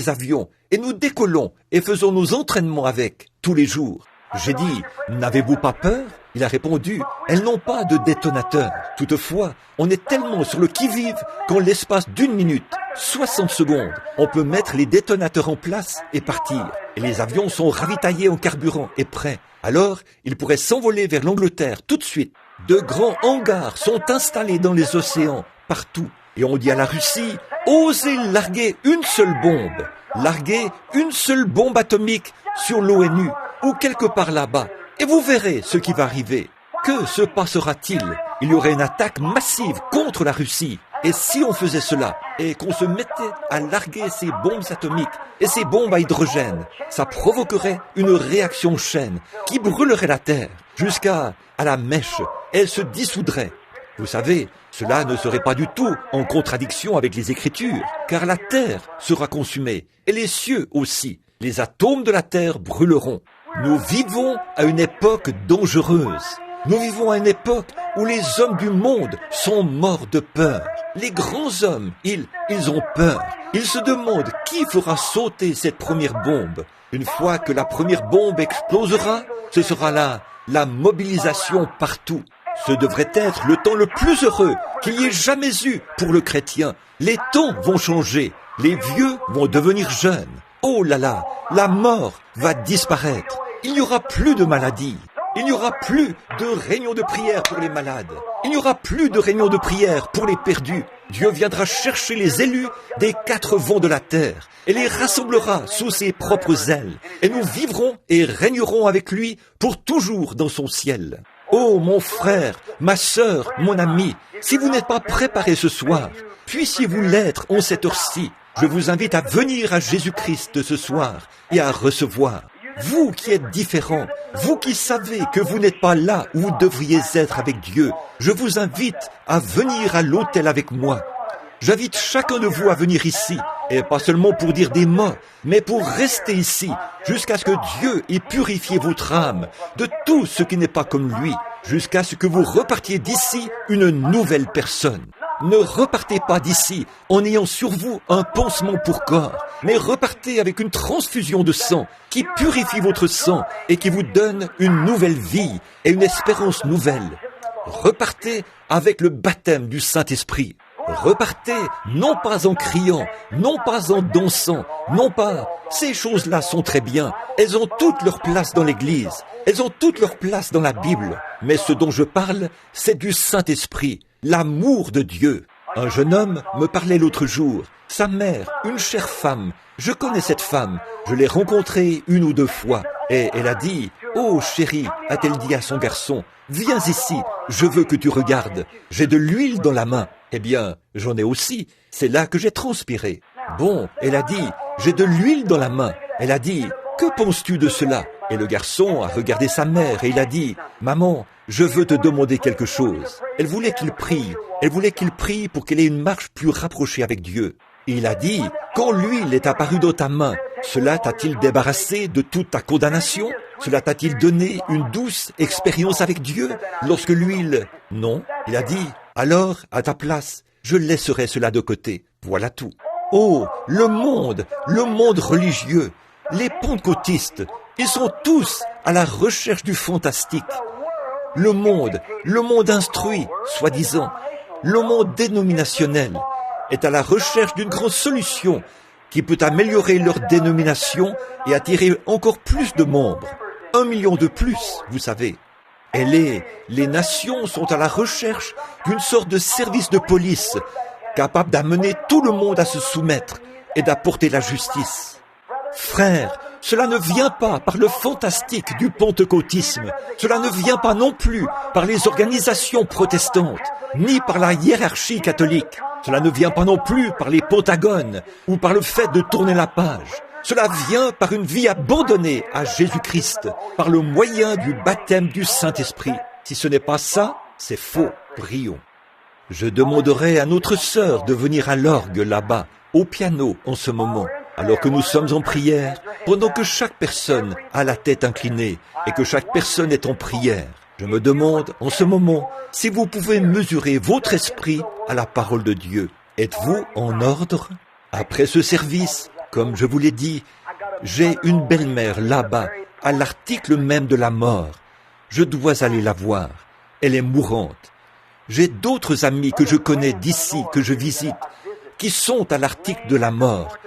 avions, et nous décollons et faisons nos entraînements avec, tous les jours. J'ai dit, n'avez-vous pas peur? Il a répondu, elles n'ont pas de détonateur. Toutefois, on est tellement sur le qui-vive qu'en l'espace d'une minute, 60 secondes, on peut mettre les détonateurs en place et partir. Et les avions sont ravitaillés en carburant et prêts. Alors, ils pourraient s'envoler vers l'Angleterre tout de suite. De grands hangars sont installés dans les océans, partout. Et on dit à la Russie, osez larguer une seule bombe. Larguez une seule bombe atomique sur l'ONU ou quelque part là-bas. Et vous verrez ce qui va arriver. Que se passera-t-il? Il y aurait une attaque massive contre la Russie. Et si on faisait cela, et qu'on se mettait à larguer ces bombes atomiques et ces bombes à hydrogène, ça provoquerait une réaction chaîne qui brûlerait la Terre jusqu'à la mèche. Elle se dissoudrait. Vous savez, cela ne serait pas du tout en contradiction avec les Écritures, car la Terre sera consumée, et les cieux aussi. Les atomes de la Terre brûleront. Nous vivons à une époque dangereuse. Nous vivons à une époque où les hommes du monde sont morts de peur. Les grands hommes, ils ont peur. Ils se demandent qui fera sauter cette première bombe. Une fois que la première bombe explosera, ce sera la mobilisation partout. Ce devrait être le temps le plus heureux qu'il y ait jamais eu pour le chrétien. Les temps vont changer. Les vieux vont devenir jeunes. Oh là là, la mort va disparaître. Il n'y aura plus de maladies. Il n'y aura plus de réunions de prière pour les malades. Il n'y aura plus de réunions de prière pour les perdus. Dieu viendra chercher les élus des 4 vents de la terre et les rassemblera sous ses propres ailes. Et nous vivrons et régnerons avec lui pour toujours dans son ciel. Oh mon frère, ma sœur, mon ami, si vous n'êtes pas préparé ce soir, puissiez-vous l'être en cette heure-ci. Je vous invite à venir à Jésus-Christ ce soir et à recevoir. Vous qui êtes différents, vous qui savez que vous n'êtes pas là où vous devriez être avec Dieu, je vous invite à venir à l'autel avec moi. J'invite chacun de vous à venir ici, et pas seulement pour dire des mots, mais pour rester ici, jusqu'à ce que Dieu ait purifié votre âme de tout ce qui n'est pas comme lui, jusqu'à ce que vous repartiez d'ici une nouvelle personne. Ne repartez pas d'ici en ayant sur vous un pansement pour corps, mais repartez avec une transfusion de sang qui purifie votre sang et qui vous donne une nouvelle vie et une espérance nouvelle. Repartez avec le baptême du Saint-Esprit. Repartez non pas en criant, non pas en dansant, non pas. Ces choses-là sont très bien. Elles ont toute leur place dans l'Église. Elles ont toute leur place dans la Bible. Mais ce dont je parle, c'est du Saint-Esprit, l'amour de Dieu. Un jeune homme me parlait l'autre jour. Sa mère, une chère femme. Je connais cette femme. Je l'ai rencontrée 1 ou 2 fois. Et elle a dit, « Oh chérie », a-t-elle dit à son garçon, « viens ici, je veux que tu regardes. J'ai de l'huile dans la main. » Eh bien, j'en ai aussi. C'est là que j'ai transpiré. Bon, elle a dit, j'ai de l'huile dans la main. Elle a dit, que penses-tu de cela? Et le garçon a regardé sa mère et il a dit, maman, je veux te demander quelque chose. Elle voulait qu'il prie. Elle voulait qu'il prie pour qu'elle ait une marche plus rapprochée avec Dieu. Et il a dit, quand l'huile est apparue dans ta main, cela t'a-t-il débarrassé de toute ta condamnation? Cela t'a-t-il donné une douce expérience avec Dieu lorsque l'huile... Non, il a dit, alors, à ta place, je laisserai cela de côté. Voilà tout. Oh, le monde religieux, les pentecôtistes, ils sont tous à la recherche du fantastique. Le monde instruit, soi-disant, le monde dénominationnel est à la recherche d'une grande solution qui peut améliorer leur dénomination et attirer encore plus de membres. 1 million de plus, vous savez. Et les nations sont à la recherche d'une sorte de service de police capable d'amener tout le monde à se soumettre et d'apporter la justice. Frères, cela ne vient pas par le fantastique du pentecôtisme, cela ne vient pas non plus par les organisations protestantes, ni par la hiérarchie catholique, cela ne vient pas non plus par les pentagones ou par le fait de tourner la page. Cela vient par une vie abandonnée à Jésus-Christ, par le moyen du baptême du Saint-Esprit. Si ce n'est pas ça, c'est faux. Prions. Je demanderai à notre sœur de venir à l'orgue là-bas, au piano en ce moment, alors que nous sommes en prière, pendant que chaque personne a la tête inclinée et que chaque personne est en prière. Je me demande en ce moment si vous pouvez mesurer votre esprit à la parole de Dieu. Êtes-vous en ordre? Après ce service, comme je vous l'ai dit, j'ai une belle-mère là-bas, à l'article même de la mort. Je dois aller la voir. Elle est mourante. J'ai d'autres amis que je connais d'ici, que je visite, qui sont à l'article de la mort.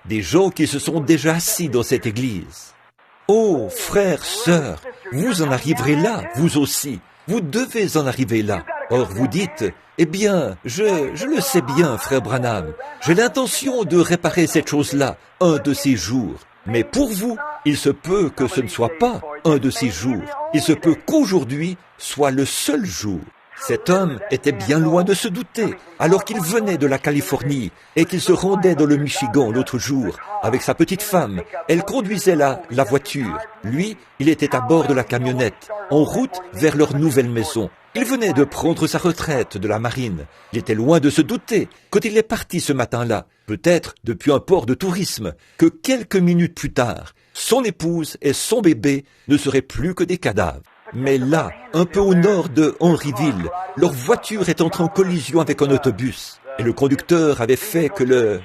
Des gens qui se sont déjà assis dans cette église. Oh, frères, sœurs, vous en arriverez là, vous aussi. Vous devez en arriver là. Or, vous dites, eh bien, je le sais bien, frère Branham. J'ai l'intention de réparer cette chose-là un de ces jours. Mais pour vous, il se peut que ce ne soit pas un de ces jours. Il se peut qu'aujourd'hui soit le seul jour. Cet homme était bien loin de se douter, alors qu'il venait de la Californie et qu'il se rendait dans le Michigan l'autre jour avec sa petite femme. Elle conduisait la voiture. Lui, il était à bord de la camionnette, en route vers leur nouvelle maison. Il venait de prendre sa retraite de la marine. Il était loin de se douter, quand il est parti ce matin-là, peut-être depuis un port de tourisme, que quelques minutes plus tard, son épouse et son bébé ne seraient plus que des cadavres. Mais là, un peu au nord de Henryville, leur voiture est entrée en collision avec un autobus. Et le conducteur avait fait que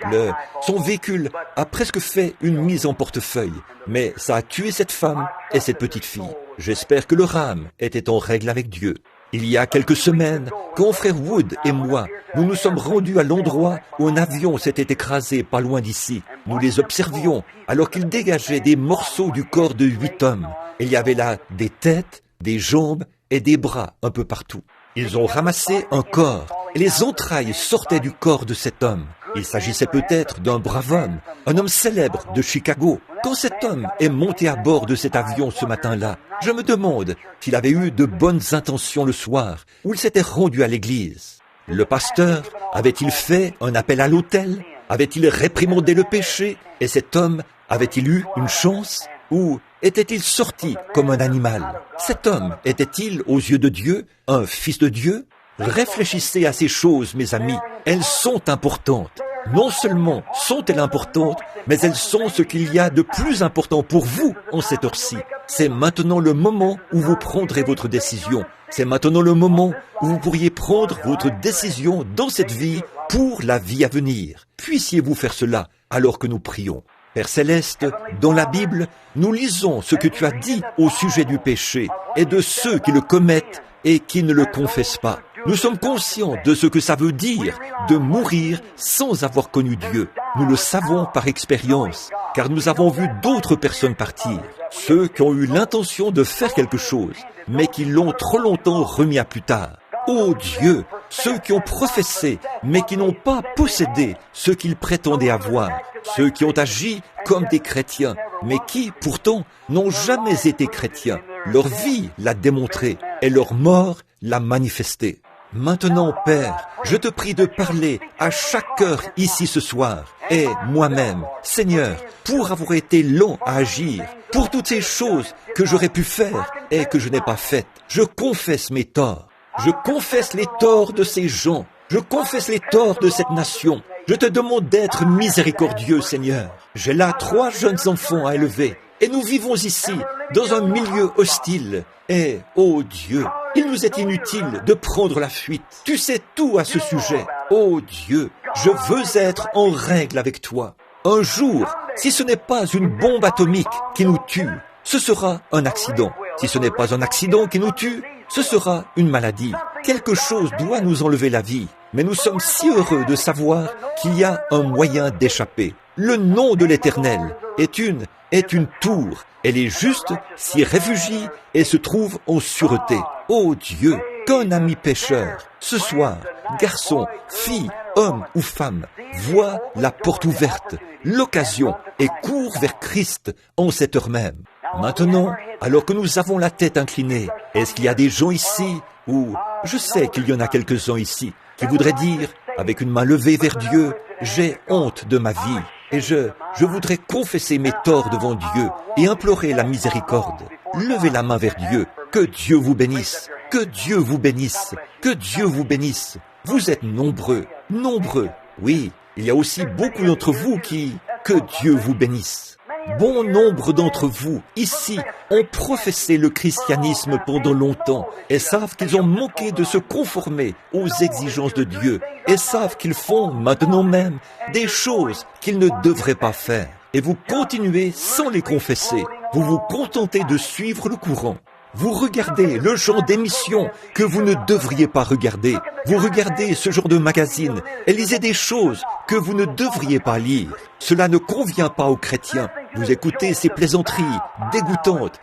son véhicule a presque fait une mise en portefeuille. Mais ça a tué cette femme et cette petite fille. J'espère que le rame était en règle avec Dieu. Il y a quelques semaines, quand frère Wood et moi, nous nous sommes rendus à l'endroit où un avion s'était écrasé pas loin d'ici. Nous les observions alors qu'ils dégageaient des morceaux du corps de 8 hommes. Il y avait là des têtes, des jambes et des bras un peu partout. Ils ont ramassé un corps et les entrailles sortaient du corps de cet homme. Il s'agissait peut-être d'un brave homme, un homme célèbre de Chicago. Quand cet homme est monté à bord de cet avion ce matin-là, je me demande s'il avait eu de bonnes intentions le soir ou il s'était rendu à l'église. Le pasteur avait-il fait un appel à l'autel? Avait-il réprimandé le péché? Et cet homme avait-il eu une chance? Ou était-il sorti comme un animal? Cet homme était-il, aux yeux de Dieu, un fils de Dieu? Réfléchissez à ces choses, mes amis. Elles sont importantes. Non seulement sont-elles importantes, mais elles sont ce qu'il y a de plus important pour vous en cette heure-ci. C'est maintenant le moment où vous prendrez votre décision. C'est maintenant le moment où vous pourriez prendre votre décision dans cette vie pour la vie à venir. Puissiez-vous faire cela alors que nous prions. Père Céleste, dans la Bible, nous lisons ce que tu as dit au sujet du péché et de ceux qui le commettent et qui ne le confessent pas. Nous sommes conscients de ce que ça veut dire de mourir sans avoir connu Dieu. Nous le savons par expérience, car nous avons vu d'autres personnes partir. Ceux qui ont eu l'intention de faire quelque chose, mais qui l'ont trop longtemps remis à plus tard. Ô Dieu, ceux qui ont professé, mais qui n'ont pas possédé ce qu'ils prétendaient avoir. Ceux qui ont agi comme des chrétiens, mais qui, pourtant, n'ont jamais été chrétiens. Leur vie l'a démontré et leur mort l'a manifesté. Maintenant, Père, je te prie de parler à chaque cœur ici ce soir, et moi-même, Seigneur, pour avoir été lent à agir, pour toutes ces choses que j'aurais pu faire et que je n'ai pas faites. Je confesse mes torts. Je confesse les torts de ces gens. Je confesse les torts de cette nation. Je te demande d'être miséricordieux, Seigneur. J'ai là 3 jeunes enfants à élever. Et nous vivons ici, dans un milieu hostile. Et, ô Dieu, il nous est inutile de prendre la fuite. Tu sais tout à ce sujet. Ô Dieu, je veux être en règle avec toi. Un jour, si ce n'est pas une bombe atomique qui nous tue, ce sera un accident. Si ce n'est pas un accident qui nous tue, ce sera une maladie. Quelque chose doit nous enlever la vie. Mais nous sommes si heureux de savoir qu'il y a un moyen d'échapper. Le nom de l'Éternel est une tour. Elle est juste, s'y réfugie et se trouve en sûreté. Ô Dieu, qu'un ami pécheur, ce soir, garçon, fille, homme ou femme, voit la porte ouverte, l'occasion, et court vers Christ en cette heure même. Maintenant, alors que nous avons la tête inclinée, est-ce qu'il y a des gens ici, ou je sais qu'il y en a quelques-uns ici, qui voudraient dire, avec une main levée vers Dieu, « J'ai honte de ma vie, et je voudrais confesser mes torts devant Dieu et implorer la miséricorde. » Levez la main vers Dieu. Que Dieu vous bénisse. Que Dieu vous bénisse. Que Dieu vous bénisse. Vous êtes nombreux. Nombreux. Oui, il y a aussi beaucoup d'entre vous qui... Que Dieu vous bénisse. Bon nombre d'entre vous, ici, ont professé le christianisme pendant longtemps et savent qu'ils ont manqué de se conformer aux exigences de Dieu et savent qu'ils font maintenant même des choses qu'ils ne devraient pas faire. Et vous continuez sans les confesser. Vous vous contentez de suivre le courant. Vous regardez le genre d'émissions que vous ne devriez pas regarder. Vous regardez ce genre de magazine et lisez des choses que vous ne devriez pas lire. Cela ne convient pas aux chrétiens. Vous écoutez ces plaisanteries dégoûtantes,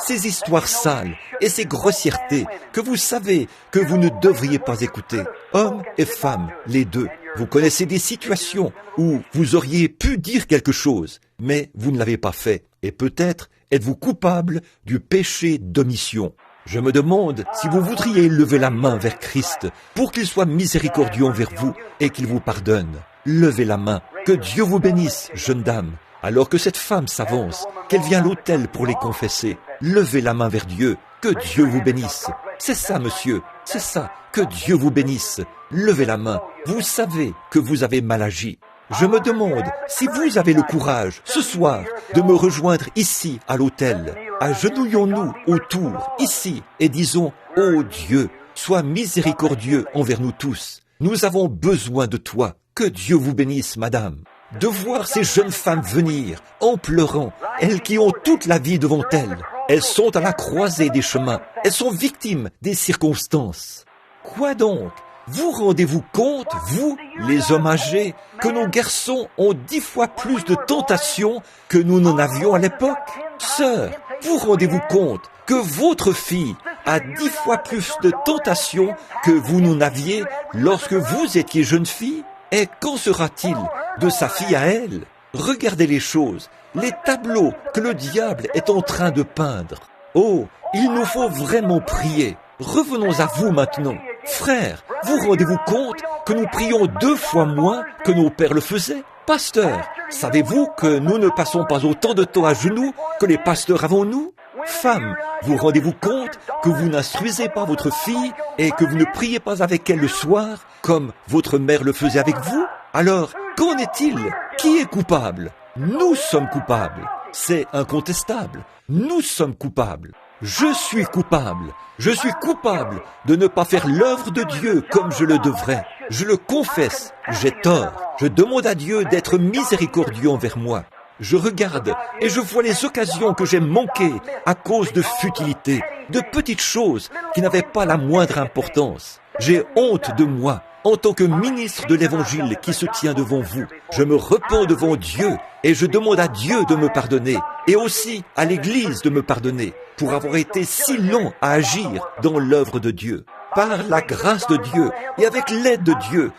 ces histoires sales et ces grossièretés que vous savez que vous ne devriez pas écouter. Hommes et femmes, les deux. Vous connaissez des situations où vous auriez pu dire quelque chose, mais vous ne l'avez pas fait. Et peut-être êtes-vous coupable du péché d'omission. Je me demande si vous voudriez lever la main vers Christ pour qu'il soit miséricordieux envers vous et qu'il vous pardonne. Levez la main. Que Dieu vous bénisse, jeune dame. Alors que cette femme s'avance, qu'elle vient à l'autel pour les confesser. Levez la main vers Dieu. Que Dieu vous bénisse. C'est ça, monsieur. C'est ça. Que Dieu vous bénisse. Levez la main. Vous savez que vous avez mal agi. Je me demande si vous avez le courage, ce soir, de me rejoindre ici, à l'autel. Agenouillons-nous autour, ici, et disons, « Ô Dieu, sois miséricordieux envers nous tous. Nous avons besoin de toi. Que Dieu vous bénisse, madame. » De voir ces jeunes femmes venir, en pleurant, elles qui ont toute la vie devant elles. Elles sont à la croisée des chemins. Elles sont victimes des circonstances. Quoi donc ? Vous rendez-vous compte, vous, les hommes âgés, que nos garçons ont 10 fois plus de tentations que nous n'en avions à l'époque? Sœurs, vous rendez-vous compte que votre fille a 10 fois plus de tentations que vous n'en aviez lorsque vous étiez jeune fille? Et qu'en sera-t-il de sa fille à elle? Regardez les choses, les tableaux que le diable est en train de peindre. Oh, il nous faut vraiment prier. Revenons à vous maintenant. Frères, vous rendez-vous compte que nous prions 2 fois moins que nos pères le faisaient? Pasteur, savez-vous que nous ne passons pas autant de temps à genoux que les pasteurs avant nous? Femmes, vous rendez-vous compte que vous n'instruisez pas votre fille et que vous ne priez pas avec elle le soir comme votre mère le faisait avec vous? Alors, qu'en est-il? Qui est coupable? Nous sommes coupables. C'est incontestable. Nous sommes coupables. Je suis coupable. Je suis coupable de ne pas faire l'œuvre de Dieu comme je le devrais. Je le confesse, j'ai tort. Je demande à Dieu d'être miséricordieux envers moi. Je regarde et je vois les occasions que j'ai manquées à cause de futilité, de petites choses qui n'avaient pas la moindre importance. J'ai honte de moi en tant que ministre de l'Évangile qui se tient devant vous. Je me repens devant Dieu et je demande à Dieu de me pardonner et aussi à l'Église de me pardonner pour avoir été si lent à agir dans l'œuvre de Dieu. Par la grâce de Dieu et avec l'aide de Dieu,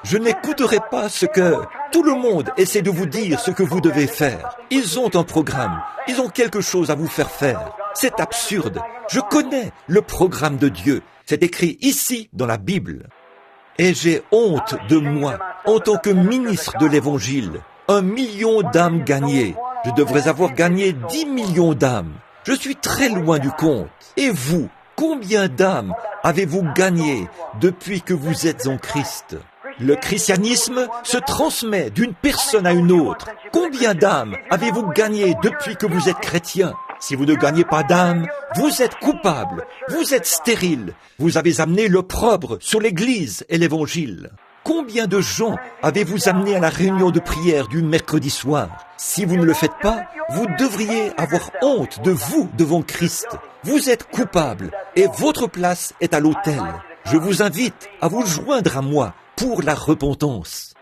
je n'écouterai pas ce que tout le monde essaie de vous dire ce que vous devez faire. Ils ont un programme, ils ont quelque chose à vous faire faire. C'est absurde. Je connais le programme de Dieu. C'est écrit ici dans la Bible. Et j'ai honte de moi en tant que ministre de l'Évangile. 1 million d'âmes gagnées. Je devrais avoir gagné 10 millions d'âmes. Je suis très loin du compte. Et vous, combien d'âmes avez-vous gagné depuis que vous êtes en Christ? Le christianisme se transmet d'une personne à une autre. Combien d'âmes avez-vous gagné depuis que vous êtes chrétien? Si vous ne gagnez pas d'âme, vous êtes coupable, vous êtes stérile, vous avez amené l'opprobre sur l'Église et l'Évangile. Combien de gens avez-vous amené à la réunion de prière du mercredi soir? Si vous ne le faites pas, vous devriez avoir honte de vous devant Christ. Vous êtes coupable et votre place est à l'autel. Je vous invite à vous joindre à moi pour la repentance.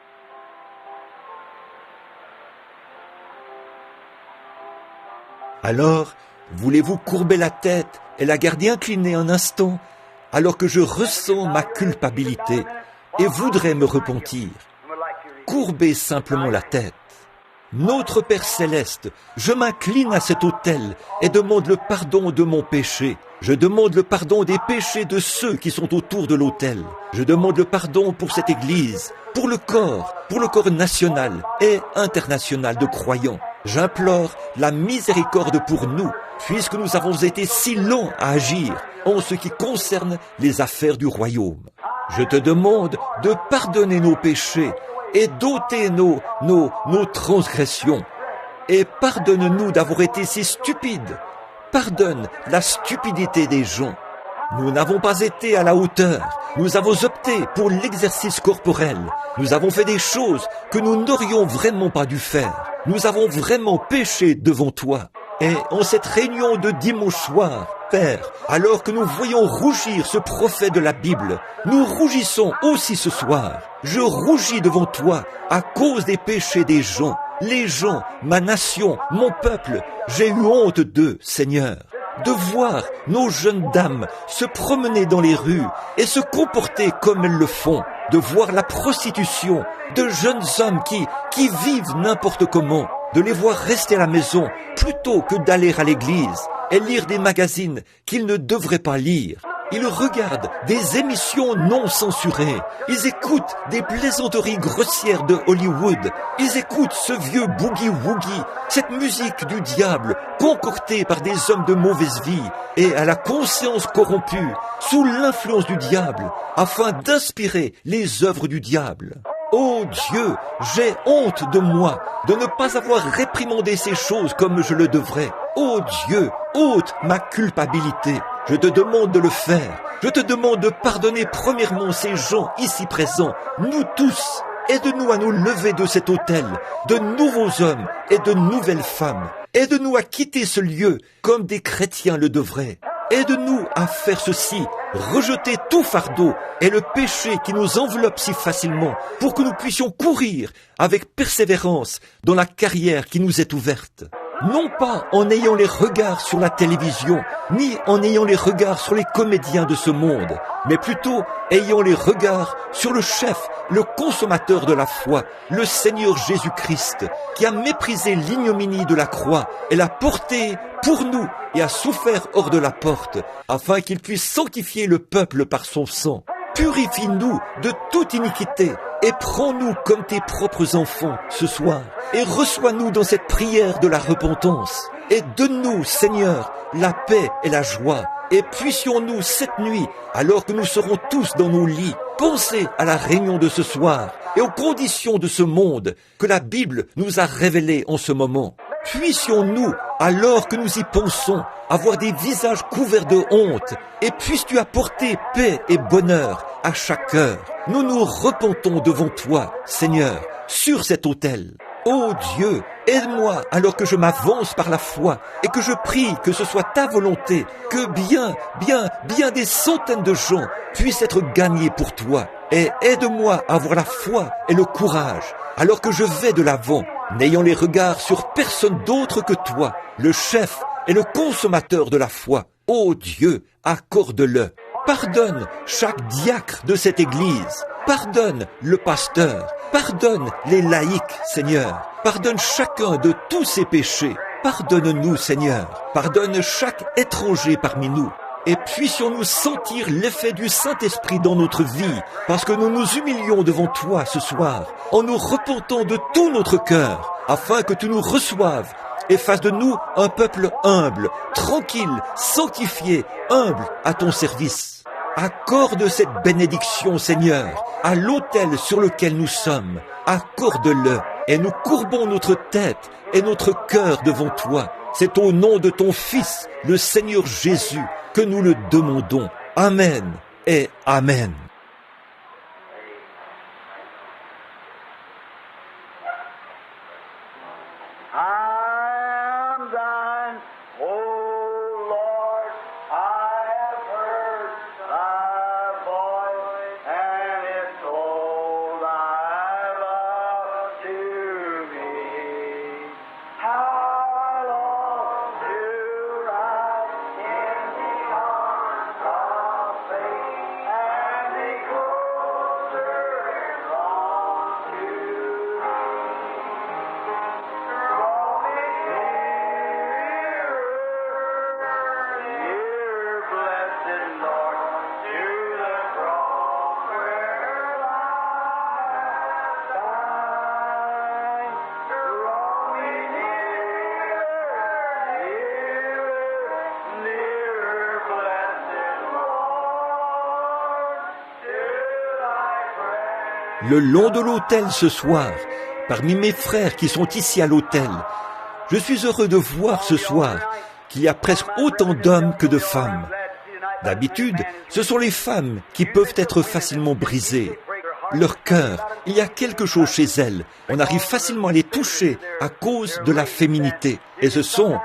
Alors, voulez-vous courber la tête et la garder inclinée un instant, alors que je ressens ma culpabilité, et voudrait me repentir, courbez simplement la tête. Notre Père Céleste, je m'incline à cet autel et demande le pardon de mon péché. Je demande le pardon des péchés de ceux qui sont autour de l'autel. Je demande le pardon pour cette Église, pour le corps national et international de croyants. J'implore la miséricorde pour nous, puisque nous avons été si lents à agir en ce qui concerne les affaires du royaume. Je te demande de pardonner nos péchés et d'ôter nos transgressions. Et pardonne-nous d'avoir été si stupides. Pardonne la stupidité des gens. Nous n'avons pas été à la hauteur. Nous avons opté pour l'exercice corporel. Nous avons fait des choses que nous n'aurions vraiment pas dû faire. Nous avons vraiment péché devant toi. Et en cette réunion de dimanche soir, Père, alors que nous voyons rougir ce prophète de la Bible, nous rougissons aussi ce soir. Je rougis devant toi à cause des péchés des gens. Les gens, ma nation, mon peuple, j'ai eu honte d'eux, Seigneur. De voir nos jeunes dames se promener dans les rues et se comporter comme elles le font. De voir la prostitution de jeunes hommes qui vivent n'importe comment. De les voir rester à la maison plutôt que d'aller à l'église et lire des magazines qu'ils ne devraient pas lire. Ils regardent des émissions non censurées. Ils écoutent des plaisanteries grossières de Hollywood. Ils écoutent ce vieux boogie-woogie, cette musique du diable concoctée par des hommes de mauvaise vie et à la conscience corrompue, sous l'influence du diable, afin d'inspirer les œuvres du diable. Oh Dieu, j'ai honte de moi de ne pas avoir réprimandé ces choses comme je le devrais. Oh Dieu, ôte ma culpabilité. Je te demande de le faire. Je te demande de pardonner premièrement ces gens ici présents, nous tous. Aide-nous à nous lever de cet autel, de nouveaux hommes et de nouvelles femmes. Aide-nous à quitter ce lieu comme des chrétiens le devraient. Aide-nous à faire ceci, rejeter tout fardeau et le péché qui nous enveloppe si facilement pour que nous puissions courir avec persévérance dans la carrière qui nous est ouverte. Non pas en ayant les regards sur la télévision, ni en ayant les regards sur les comédiens de ce monde, mais plutôt ayant les regards sur le chef, le consommateur de la foi, le Seigneur Jésus-Christ, qui a méprisé l'ignominie de la croix et l'a porté pour nous et a souffert hors de la porte, afin qu'il puisse sanctifier le peuple par son sang. Purifie-nous de toute iniquité et prends-nous comme tes propres enfants ce soir et reçois-nous dans cette prière de la repentance et donne-nous, Seigneur, la paix et la joie et puissions-nous cette nuit, alors que nous serons tous dans nos lits, penser à la réunion de ce soir et aux conditions de ce monde que la Bible nous a révélées en ce moment. Puissions-nous, alors que nous y pensons, avoir des visages couverts de honte, et puisses-tu apporter paix et bonheur à chaque heure. Nous nous repentons devant toi, Seigneur, sur cet autel. Ô Dieu, aide-moi alors que je m'avance par la foi et que je prie que ce soit ta volonté, que bien des centaines de gens puissent être gagnés pour toi. Et aide-moi à avoir la foi et le courage alors que je vais de l'avant, n'ayant les regards sur personne d'autre que toi, le chef et le consommateur de la foi. Ô Dieu, accorde-le. Pardonne chaque diacre de cette église. Pardonne le pasteur. Pardonne les laïcs, Seigneur. Pardonne chacun de tous ses péchés. Pardonne-nous, Seigneur. Pardonne chaque étranger parmi nous. Et puissions-nous sentir l'effet du Saint-Esprit dans notre vie, parce que nous nous humilions devant toi ce soir, en nous repentant de tout notre cœur, afin que tu nous reçoives et fasses de nous un peuple humble, tranquille, sanctifié, humble à ton service. Accorde cette bénédiction, Seigneur, à l'autel sur lequel nous sommes. Accorde-le et nous courbons notre tête et notre cœur devant toi. C'est au nom de ton Fils, le Seigneur Jésus, que nous le demandons. Amen et Amen. And le long de l'autel ce soir, parmi mes frères qui sont ici à l'autel. Je suis heureux de voir ce soir qu'il y a presque autant d'hommes que de femmes. D'habitude, ce sont les femmes qui peuvent être facilement brisées. Leur cœur, il y a quelque chose chez elles. On arrive facilement à les toucher à cause de la féminité. Et ce sont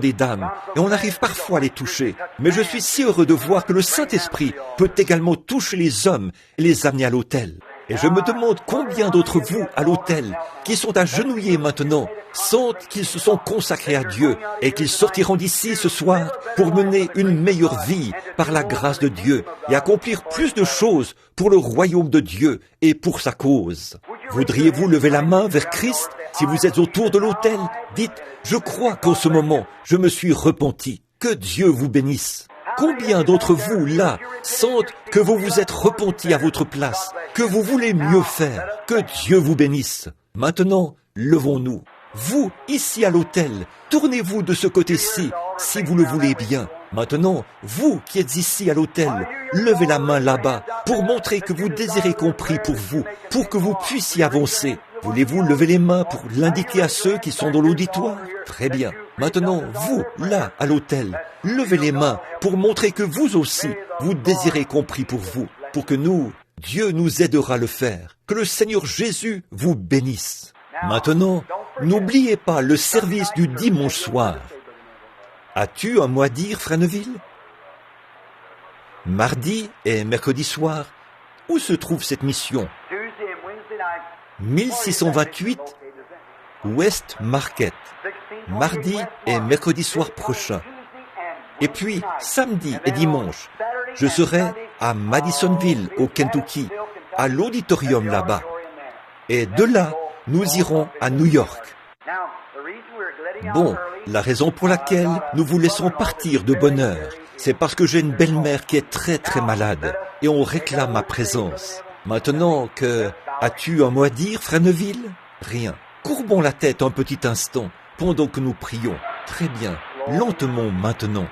des dames. Et on arrive parfois à les toucher. Mais je suis si heureux de voir que le Saint-Esprit peut également toucher les hommes et les amener à l'autel. Et je me demande combien d'entre vous, à l'autel, qui sont agenouillés maintenant, sentent qu'ils se sont consacrés à Dieu et qu'ils sortiront d'ici ce soir pour mener une meilleure vie par la grâce de Dieu et accomplir plus de choses pour le royaume de Dieu et pour sa cause. Voudriez-vous lever la main vers Christ si vous êtes autour de l'autel? Dites, je crois qu'en ce moment, je me suis repenti. Que Dieu vous bénisse. Combien d'entre vous, là, sentent que vous vous êtes repentis à votre place, que vous voulez mieux faire, que Dieu vous bénisse. Maintenant, levons-nous. Vous, ici à l'autel, tournez-vous de ce côté-ci, si vous le voulez bien. Maintenant, vous qui êtes ici à l'autel, levez la main là-bas pour montrer que vous désirez qu'on prie pour vous, pour que vous puissiez avancer. Voulez-vous lever les mains pour l'indiquer à ceux qui sont dans l'auditoire? Très bien. Maintenant, vous, là, à l'autel, levez les mains pour montrer que vous aussi, vous désirez qu'on prie pour vous, pour que Dieu nous aidera à le faire. Que le Seigneur Jésus vous bénisse. Maintenant, n'oubliez pas le service du dimanche soir. As-tu un mot à dire, Frère Neville? Mardi et mercredi soir, où se trouve cette mission? 1628 West Market, mardi et mercredi soir prochain. Et puis, samedi et dimanche, je serai à Madisonville, au Kentucky, à l'auditorium là-bas. Et de là, nous irons à New York. Bon, la raison pour laquelle nous vous laissons partir de bonne heure, c'est parce que j'ai une belle-mère qui est très très malade et on réclame ma présence. Maintenant que... As-tu un mot à dire, Frère Neville? Rien. Courbons la tête un petit instant pendant que nous prions. Très bien. Lentement maintenant.